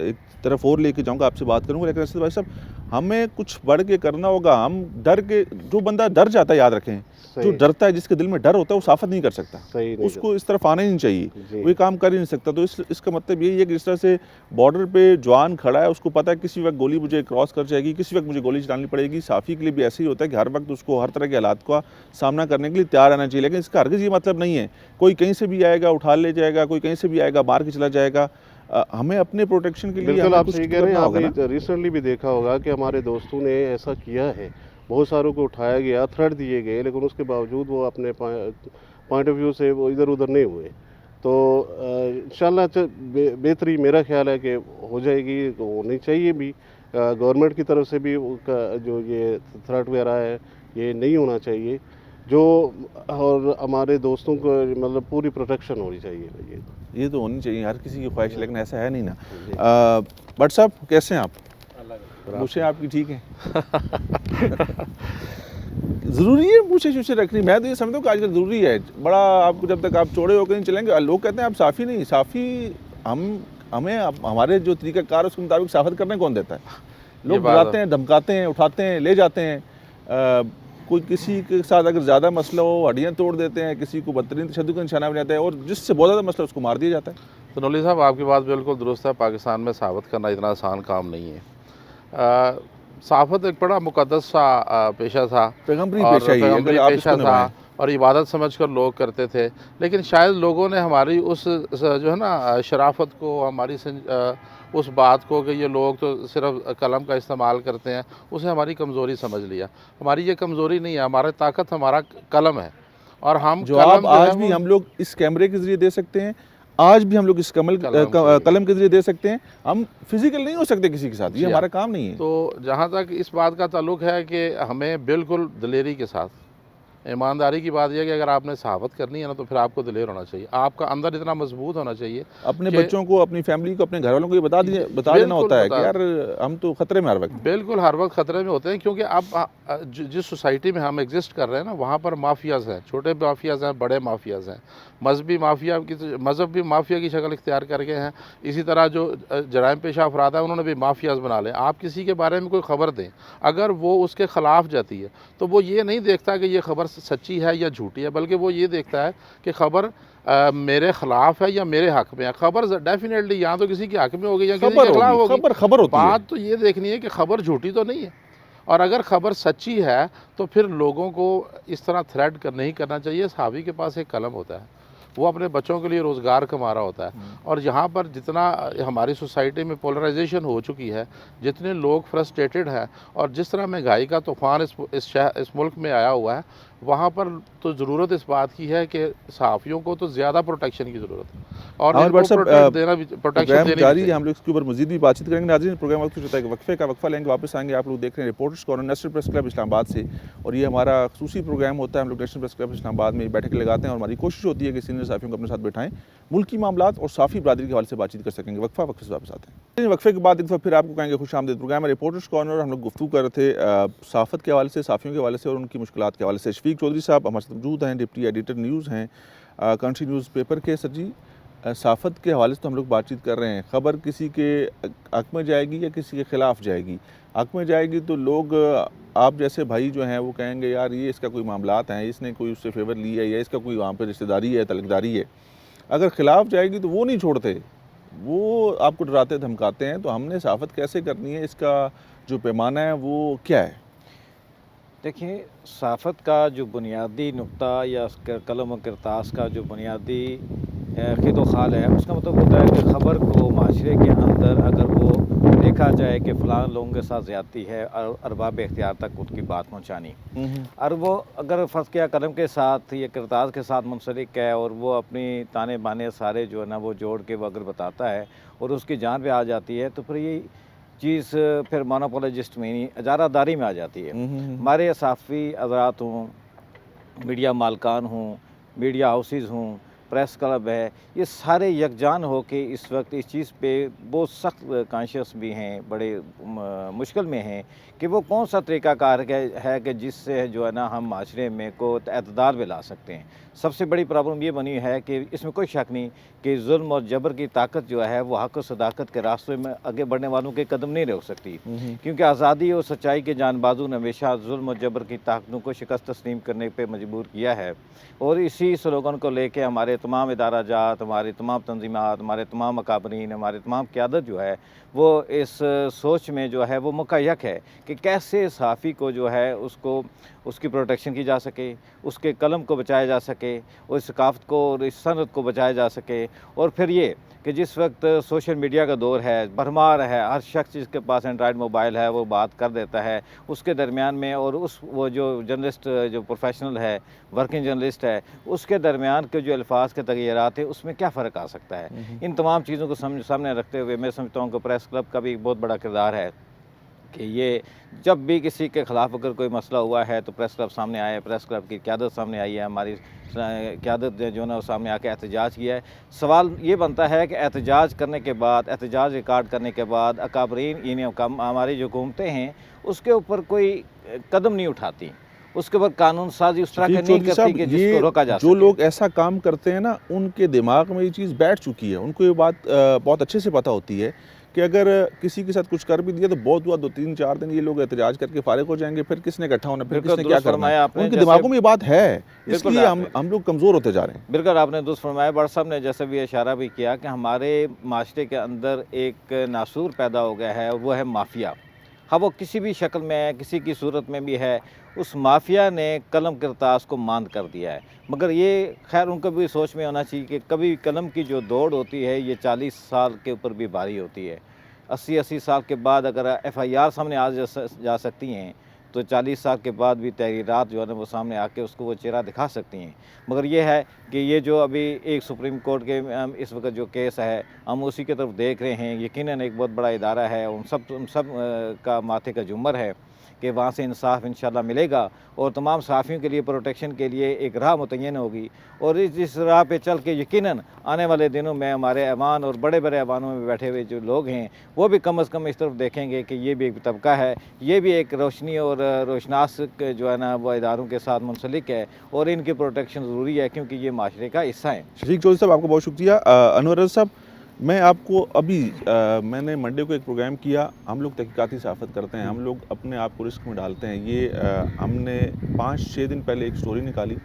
एक तरफ और लेके जाऊंगा, आपसे बात करूंगा, लेकिन असद भाई साहब हमें कुछ बढ़ के करना होगा। हम डर के, जो बंदा डर जाता है, याद रखें, जो सही डरता है, जिसके दिल में डर होता है, वो साफत नहीं कर सकता, सही नहीं उसको इस तरफ आना ही नहीं चाहिए, जी। वो ये काम कर ही नहीं सकता। तो इसका मतलब यही है कि जिस तरह से बॉर्डर पे जवान खड़ा है, उसको पता है किसी वक्त गोली मुझे क्रॉस कर जाएगी, किसी वक्त मुझे गोली चलानी पड़ेगी। साफ़ी के लिए भी ऐसे ही होता है कि हर वक्त उसको हर तरह के हालात का सामना करने के लिए तैयार रहना चाहिए। लेकिन इसका हरगिज़ ये मतलब नहीं है कोई कहीं से भी आएगा उठा ले जाएगा, कोई कहीं से भी आएगा मार के चला जाएगा। हमें अपने प्रोटेक्शन के लिए बिल्कुल हमें आप कुछ सही तो कह रहे हैं। करना होगा ना। आपने रिसेंटली भी देखा होगा कि हमारे दोस्तों ने ऐसा किया है, बहुत सारों को उठाया गया, थ्रेट दिए गए, लेकिन उसके बावजूद वो अपने पॉइंट ऑफ व्यू से वो इधर उधर नहीं हुए। तो इंशाल्लाह बेहतरी मेरा ख्याल है कि हो जाएगी, होनी चाहिए भी। गवर्नमेंट की तरफ से भी जो ये थ्रेट वगैरह है ये नहीं होना चाहिए, जो और हमारे दोस्तों को मतलब पूरी प्रोटेक्शन होनी चाहिए। ये तो होनी चाहिए हर किसी की ख्वाहिश, लेकिन ऐसा है नहीं ना। जी। बट साहब कैसे हैं आप? पूछें आपकी ठीक है। ज़रूरी है पूछे शूछे रखनी, मैं तो ये समझता हूँ कि आजकल ज़रूरी है बड़ा। आपको जब तक आप चौड़े होकर नहीं चलेंगे, लोग कहते हैं आप साफ़ी नहीं, साफ़ी हमें हमारे जो तरीक़ाकार है उसके मुताबिक साफ़त करने कौन देता है? लोग डराते हैं, धमकाते हैं, उठाते हैं, ले जाते हैं। कोई किसी के साथ अगर ज़्यादा मसला हो हड्डियाँ तोड़ देते हैं, किसी को बदतरीन तशद्दुद का निशाना बनाते हैं, और जिससे बहुत ज़्यादा मसला उसको मार दिया जाता है। तो नौली साहब आपकी बात बिल्कुल दुरुस्त है। पाकिस्तान में साबित करना इतना आसान काम नहीं है। साफ़त एक बड़ा मुक़द्दस सा पेशा था, पैगम्बरी और पेशा ही है, अगर पैगम्बरी आप पेशा इसको था, निभाएं। और इबादत समझकर लोग करते थे। लेकिन शायद लोगों ने हमारी उस जो है ना शराफत को, हमारी उस बात को कि ये लोग तो सिर्फ कलम का इस्तेमाल करते हैं, उसे हमारी कमज़ोरी समझ लिया। हमारी ये कमज़ोरी नहीं है, हमारी ताकत हमारा कलम है। और हम जवाब कलम जो है आज भी वो हम लोग इस कैमरे के ज़रिए दे सकते हैं, आज भी हम लोग इस कलम के ज़रिए दे सकते हैं। हम फिज़िकल नहीं हो सकते किसी के साथ, ये हमारा काम नहीं है। तो जहाँ तक इस बात का ताल्लुक़ है कि हमें बिल्कुल दिलेरी के साथ, ईमानदारी की बात यह है कि अगर आपने सहावत करनी है ना, तो फिर आपको दिलेर होना चाहिए, आपका अंदर इतना मजबूत होना चाहिए। अपने बच्चों को, अपनी फैमिली को, अपने घर वालों को ये बता देना होता है कि यार हम तो ख़तरे में हर वक्त। बिल्कुल हर वक्त ख़तरे में होते हैं, क्योंकि अब जिस सोसाइटी में हम एग्जिस्ट कर रहे हैं ना, वहाँ पर माफियाज़ हैं, छोटे माफियाज़ हैं, बड़े माफियाज़ हैं, मज़हब भी माफिया की शक्ल इख्तियार करके हैं। इसी तरह जो जराइम पेशा अफराद है उन्होंने भी माफियाज़ बना लें। आप किसी के बारे में कोई ख़बर दें, अगर वो उसके ख़िलाफ़ जाती है, तो वो ये नहीं देखता कि ये खबर सच्ची है या झूठी है, बल्कि वो ये देखता है कि खबर मेरे खिलाफ है या मेरे हक में है। खबर डेफिनेटली या तो किसी के हक में होगी या किसी के खिलाफ होगी। खबर होती है। बात तो ये देखनी है कि खबर झूठी तो नहीं है, और अगर खबर सच्ची है तो फिर लोगों को इस तरह थ्रेट नहीं करना चाहिए। सहाबी के पास एक कलम होता है, वो अपने बच्चों के लिए रोज़गार कमा रहा होता है। और यहाँ पर जितना हमारी सोसाइटी में पोलराइजेशन हो चुकी है, जितने लोग फ्रस्ट्रेटेड हैं, और जिस तरह महंगाई का तूफ़ान इस मुल्क में आया हुआ है, वहाँ पर तो ज़रूरत इस बात की है कि सहाफ़ियों को तो ज़्यादा प्रोटेक्शन की ज़रूरत है, और प्रोटेक्शन देनी जारी है। हम लोग इसके ऊपर मज़ीद भी बातचीत करेंगे। नाज़रीन, प्रोग्राम वक्त होता है कि वक्फ़ा लेंगे, वापस आएंगे। आप लोग देख रहे हैं reporters corner national press club Islamabad से, और ये हमारा ख़ुसूसी प्रोग्राम होता है। हम लोग नेशनल प्रेस क्लब इस्लामाबाद में बैठकें लगाते हैं, और हमारी कोशिश होती है कि सीनियर सहाफ़ियों को अपने साथ बैठाएं, मुल्की मामलात और साफ़ी बरादरी के हवाले से बातचीत कर सकेंगे। वक्फ़े से वापस आते हैं। वक्फ़े के बाद एक दफ़ा फिर आपको कहेंगे खुशामदीद। प्रोग्राम रिपोर्टर्स कॉर्नर, हम लोग गुफ्तगू कर रहे थे सहाफ़त के हवाले से, साफ़ियों के हवाले से, और उनकी मुश्किलात के हवाले से। शफीक चौधरी साहब हमारे साथ मौजूद हैं, डिप्टी एडिटर न्यूज़ हैं कंट्री न्यूज़पेपर के। सर जी, साफ़त के हवाले से तो हम लोग बातचीत कर रहे हैं, ख़बर किसी के हक़ में जाएगी या किसी के ख़िलाफ़ जाएगी। हक़ में जाएगी तो लोग आप जैसे भाई जो हैं वो कहेंगे यार ये इसका कोई मामलात हैं, इसने कोई उससे फ़ेवर लिया है या इसका कोई वहाँ पे रिश्तेदारी है, तलकदारी है। अगर ख़िलाफ़ जाएगी तो वो नहीं छोड़ते, वो आपको डराते धमकाते हैं। तो हमने साफ़त कैसे करनी है, इसका जो पैमाना है वो क्या है? देखिए, साफ़त का जो बुनियादी नुक्ता या उसका कलम व किरतास का जो बुनियादी ख़िद व ख़ाल है, उसका मतलब होता है कि ख़बर को माशरे के अंदर अगर वो देखा जाए कि फ़लाँ लोगों के साथ ज़्यादती है और अरबाब इख्तियार तक उनकी बात पहुँचानी। और वो अगर फ़र्ज़ किया कलम के साथ या किरतास के साथ मुंसलिक है और वो अपनी ताने बाने सारे जो है ना वो जोड़ के वो अगर बताता है और उसकी जान पे आ जाती है, तो फिर ये चीज़ फिर मोनोपोलॉजिस्ट में नहीं, इजारादारी में आ जाती है। हमारे सहाफ़ी हज़रात हों, मीडिया मालकान हों, मीडिया हाउसेज़ हों, प्रेस क्लब है, ये सारे यकजान हो के इस वक्त इस चीज़ पे बहुत सख्त कॉन्शियस भी हैं, बड़े मुश्किल में हैं कि वो कौन सा तरीक़ाकार है कि जिससे जो है ना हम माशरे में को एतदाल में ला सकते हैं। सबसे बड़ी प्रॉब्लम ये बनी है कि इसमें कोई शक नहीं कि जुल्म और जबर की ताकत जो है वो हक़ और सदाकत के रास्ते में आगे बढ़ने वालों के कदम नहीं रोक सकती, क्योंकि आज़ादी और सच्चाई के जानबाजों ने हमेशा जुल्म और जबर की ताकतों को शिकस्त तस्लीम करने पर मजबूर किया है। और इसी स्लोगन को लेके हमारे तमाम इदारा जात, हमारी तमाम तंजीमात, हमारे तमाम अकाबरीन, हमारे तमाम क़यादत जो है वो इस सोच में जो है वो मुकय्यक है कि कैसे सहाफ़ी को जो है उसको उसकी प्रोटेक्शन की जा सके, उसके कलम को बचाया जा सके, उस सकाफ़त को और इस सनत को बचाया जा सके। और फिर ये कि जिस वक्त सोशल मीडिया का दौर है, भरमार है, हर शख्स जिसके पास एंड्रॉयड मोबाइल है वो बात कर देता है, उसके दरमियान में और उस वो जो जर्नलिस्ट जो प्रोफेशनल है, वर्किंग जर्नलिस्ट है, उसके दरमियान के जो अल्फाज के तगय्युरात है उसमें क्या फ़र्क आ सकता है। इन तमाम चीज़ों को सामने रखते हुए मैं समझता हूँ कि प्रेस क्लब का भी एक बहुत बड़ा किरदार है कि ये जब भी किसी के ख़िलाफ़ अगर कोई मसला हुआ है तो प्रेस क्लब सामने आया है, प्रेस क्लब की क़यादत सामने आई है, हमारी क़यादत जो है ना वो सामने आके एहतजाज किया है। सवाल ये बनता है कि एहतजाज करने के बाद, एहतजाज रिकॉर्ड करने के बाद अकाबरीन यानी हमारी जो हुकूमतें हैं उसके ऊपर कोई कदम नहीं उठाती, उसके ऊपर कानून साजी उस तरह के नहीं करती कि जिसको रोका जा सके। जो लोग ऐसा काम करते हैं ना, उनके दिमाग में ये चीज़ बैठ चुकी है, उनको ये बात बहुत अच्छे से पता होती है कि अगर किसी के साथ कुछ कर भी दिया तो बहुत हुआ 2-3-4 दिन ये लोग एहतजाज करके फारिग हो जाएंगे, फिर किसने इकट्ठा होना, फिर किसने क्या करना है, उनके दिमागों में ये बात है, इसलिए हम लोग कमज़ोर होते जा रहे हैं। बिल्कुल आपने दुरुस्त फरमाया। बड़ साहब ने जैसे भी इशारा भी किया कि हमारे माशरे के अंदर एक नासूर पैदा हो गया है, वो है माफिया। हाँ, वो किसी भी शक्ल में है, किसी की सूरत में भी है, उस माफिया ने कलम किरतास को मांद कर दिया है। मगर ये खैर उनको भी सोच में होना चाहिए कि कभी कलम की जो दौड़ होती है ये 40 साल के ऊपर भी भारी होती है। 80 साल के बाद अगर FIR सामने आ जा सकती हैं तो 40 साल के बाद भी तहरीरात जो है ना वो सामने आके उसको वो चेहरा दिखा सकती हैं। मगर ये है कि ये जो अभी एक सुप्रीम कोर्ट के इस वक्त जो केस है हम उसी की तरफ देख रहे हैं। यकीनन एक बहुत बड़ा इदारा है, उन सब का माथे का जुम्मर है कि वहाँ से इंसाफ इंशाल्लाह मिलेगा और तमाम सहाफ़ियों के लिए प्रोटेक्शन के लिए एक राह मुतय्यन होगी। और इस राह पे चल के यकीनन आने वाले दिनों में हमारे ऐवान और बड़े बड़े ऐवानों में बैठे हुए जो लोग हैं वो भी कम अज़ कम इस तरफ देखेंगे कि ये भी एक तबका है, ये भी एक रोशनी और रोशनास जो है ना वो इदारों के साथ मुंसलिक है और इनकी प्रोटेक्शन ज़रूरी है क्योंकि ये माशरे का हिस्सा है। शफीक चौधरी साहब आपका बहुत शुक्रिया। अनवर रज़ा साहब, मैं आपको अभी मैंने मंडे को एक प्रोग्राम किया, हम लोग तहकीकाती सहाफ़त करते हैं, हम लोग अपने आप को रिस्क में डालते हैं। ये हमने 5-6 दिन पहले एक स्टोरी निकाली,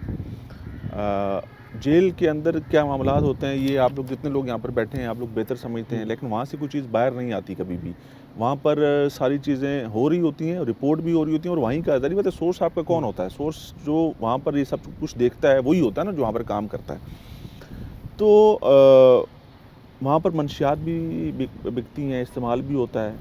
जेल के अंदर क्या मामलात होते हैं ये आप लोग जितने लोग यहाँ पर बैठे हैं आप लोग बेहतर समझते हैं, लेकिन वहाँ से कोई चीज़ बाहर नहीं आती कभी भी। वहाँ पर सारी चीज़ें हो रही होती हैं, रिपोर्ट भी हो रही होती हैं और वहीं का ज़रिए बताए सोर्स आपका कौन होता है, सोर्स जो वहाँ पर ये सब कुछ देखता है वही होता है ना जो वहाँ पर काम करता है। तो वहाँ पर मंशियात भी बिकती हैं, इस्तेमाल भी होता है,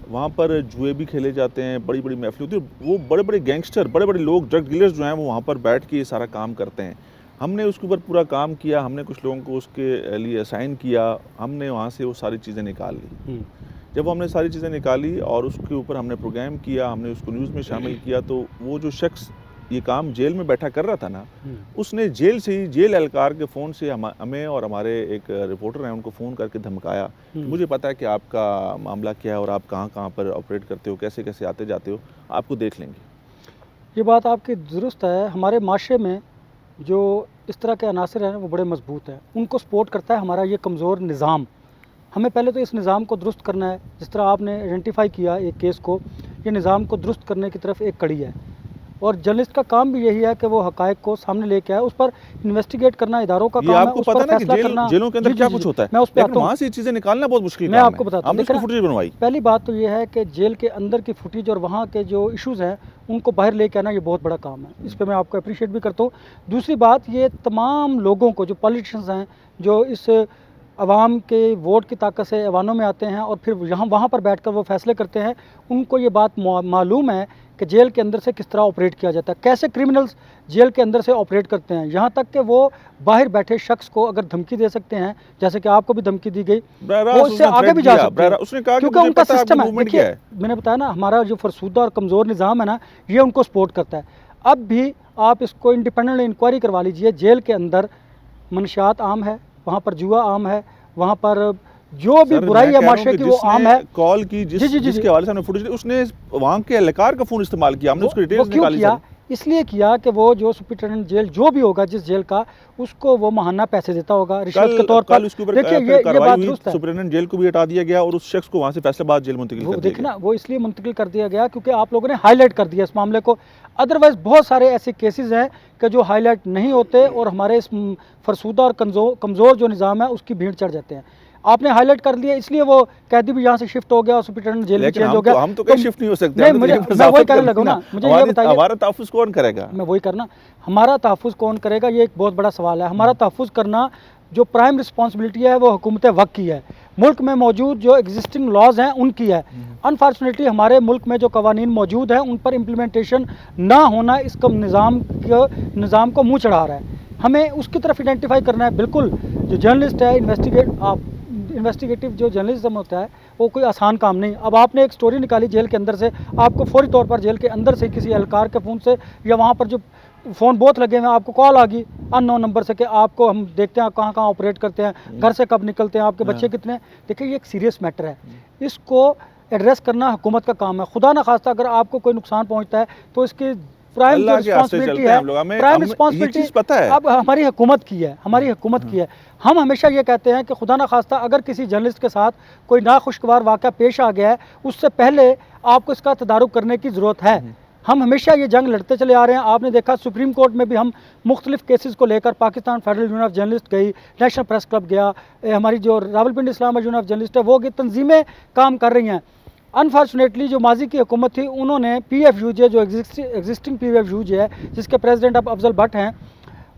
वहाँ पर जुए भी खेले जाते हैं, बड़ी बड़ी महफिल होती है, वो बड़े बड़े गैंगस्टर, बड़े बड़े लोग, ड्रग डीलर्स जो हैं वो वहाँ पर बैठ के ये सारा काम करते हैं। हमने उसके ऊपर पूरा काम किया, हमने कुछ लोगों को उसके लिए असाइन किया, हमने वहाँ से वो सारी चीज़ें निकाल ली। जब हमने सारी चीज़ें निकाली और उसके ऊपर हमने प्रोग्राम किया, हमने उसको न्यूज़ में शामिल किया, तो वो जो शख्स ये काम जेल में बैठा कर रहा था ना, उसने जेल से ही जेल एहलकार के फ़ोन से हमें और हमारे एक रिपोर्टर हैं उनको फ़ोन करके धमकाया। मुझे पता है कि आपका मामला क्या है और आप कहाँ कहाँ पर ऑपरेट करते हो, कैसे कैसे आते जाते हो, आपको देख लेंगे। ये बात आपकी दुरुस्त है। हमारे माशरे में जो इस तरह के अनासर हैं वो बड़े मजबूत हैं, उनको सपोर्ट करता है हमारा ये कमज़ोर निज़ाम। हमें पहले तो इस निज़ाम को दुरुस्त करना है। जिस तरह आपने आइडेंटिफाई किया एक केस को, ये निज़ाम को दुरुस्त करने की तरफ एक कड़ी है, और जर्नलिस्ट का काम भी यही है कि वो हक़ाइक़ को सामने लेके आए, उस पर इन्वेस्टिगेट करना इदारों का ये काम है, आपको उस पता पर है ना कि फैसला करना। जेलों के अंदर जी, क्या जी, कुछ जी, होता है, मैं उस पे लेकिन आता हूँ। वहाँ से ये चीज़ें निकालना बहुत मुश्किल मैं काम आपको है। बताता हूँ। हमने उसकी देखना, फुटेज बनवाई। पहली बात तो ये है कि जेल के अंदर की फुटेज और वहाँ के जो इश्यूज़ हैं उनको बाहर लेके आना, ये बहुत बड़ा काम है। इस पे मैं आपको अप्रिशिएट भी करता हूँ। दूसरी बात, ये तमाम लोगों को, जो पॉलिटिशियंस हैं, जो इस अवाम के वोट की ताकत से ऐवानों में आते हैं और फिर वहाँ पर बैठकर वो फैसले करते हैं, उनको ये बात मालूम है कि जेल के अंदर से किस तरह ऑपरेट किया जाता है, कैसे क्रिमिनल्स जेल के अंदर से ऑपरेट करते हैं। यहाँ तक कि वो बाहर बैठे शख्स को अगर धमकी दे सकते हैं, जैसे कि आपको भी धमकी दी गई, वो इससे आगे भी जा सकते हैं, उसने कहा कि क्योंकि मुझे उनका पता है सिस्टम आपका है। मूवमेंट क्या देखिए, है। मैंने बताया ना, हमारा जो फरसूदा और कमज़ोर निज़ाम है ना, ये उनको सपोर्ट करता है। अब भी आप इसको इंडिपेंडेंटली इंक्वायरी करवा लीजिए। जेल के अंदर मनशियात आम है, वहाँ पर जुआ आम है, वहाँ पर जो भी सर, बुराई मैं है कह रहा हूं माशरे कि की वो आम जिसने है। कॉल की, जी, जी, जी, जिसके जी। हवाले से हमने फुटेज ली, उसने वहाँ के एहलकार का फ़ोन इस्तेमाल किया, हमने उसकी वो डिटेल्स क्यों निकाली किया? सर। इसलिए किया कि वो जो सुपरिटेंडेंट जेल जो भी होगा जिस जेल का, उसको वो माहाना पैसे देता होगा रिश्वत के तौर पर। उसके ऊपर देखिए, फिर ये कार्रवाई बात हुई, दुरुस्त है। सुपरिटेंडेंट जेल को भी हटा दिया गया और उस शख्स को वहाँ से फैसलाबाद जेल मुंतकिल वो कर दिया देखना, वो इसलिए मुंतकिल कर दिया गया क्योंकि आप लोगों ने हाईलाइट कर दिया इस मामले को। अदरवाइज बहुत सारे ऐसे केसेस हैं कि जो हाईलाइट नहीं होते और हमारे इस फरसूदा और कमज़ोर जो निज़ाम है उसकी भीड़ चढ़ जाते हैं। आपने हाईलाइट कर लिया, इसलिए वो कैदी भी यहाँ से शिफ्ट हो गया और सुपरिटेंडेंट जेल भी लेकिन चेंज हो गया। हम तो कहीं शिफ्ट नहीं हो सकते। नहीं, हमने तो मुझे ये मैं वजाहत वही कर कहने दी लगा ना, ना, मुझे ये बताइए, हमारा तहफ़्फ़ुज़ कौन करेगा? मैं वही करना, हमारा तहफ़्फ़ुज़ कौन करेगा, ये एक बहुत बड़ा सवाल है। हमारा तहफ़्फ़ुज़ करना जो प्राइम रिस्पॉन्सिबिलिटी है वो हुकूमत वक्त की है। मुल्क में मौजूद जो एग्जिस्टिंग लॉज हैं उनकी है। अनफॉर्चुनेटली हमारे मुल्क में जो कवानीन मौजूद हैं उन पर इम्प्लीमेंटेशन ना होना इस निज़ाम को मुँह चढ़ा रहा है। हमें उसकी तरफ आइडेंटिफाई करना है। बिल्कुल, जो जर्नलिस्ट है, इन्वेस्टिगेटिव जो जर्नलिज्म होता है वो कोई आसान काम नहीं। अब आपने एक स्टोरी निकाली जेल के अंदर से, आपको फौरी तौर पर जेल के अंदर से किसी एहलकार के फ़ोन से या वहाँ पर जो फ़ोन बोथ लगे हुए हैं, आपको कॉल आ गई अननोन नंबर से कि आपको हम देखते हैं आप कहाँ कहाँ ऑपरेट करते हैं, घर से कब निकलते हैं, आपके बच्चे कितने हैं। देखिए, ये एक सीरियस मैटर है, इसको एड्रेस करना हुकूमत का काम है। खुदा न खास्ता अगर आपको कोई नुकसान पहुँचता है तो इसकी प्राइम जो रिस्पॉन्सिबिलिटी है, प्राइम रिस्पॉन्सिबिलिटी पता है अब हमारी हुकूमत की है, हमारी हुकूमत की है। हम हमेशा ये कहते हैं कि खुदा न खास्ता अगर किसी जर्नलिस्ट के साथ कोई नाखुशगवार वाक़या पेश आ गया है, उससे पहले आपको इसका तदारुक करने की ज़रूरत है। हम हमेशा ये जंग लड़ते चले आ रहे हैं। आपने देखा सुप्रीम कोर्ट में भी हम मुख्तलिफ केसेस को लेकर, Pakistan federal union of journalist गई, नेशनल प्रेस क्लब गया, हमारी जो Rawalpindi Islamabad union of journalist है वो गई, तंजीमें काम कर रही हैं। अनफॉर्चुनेटली जो माजी की हुकूमत थी उन्होंने PFUJ जो एग्जिस्टिंग PFUJ है जिसके प्रेसिडेंट अब अफजल भट्ट हैं,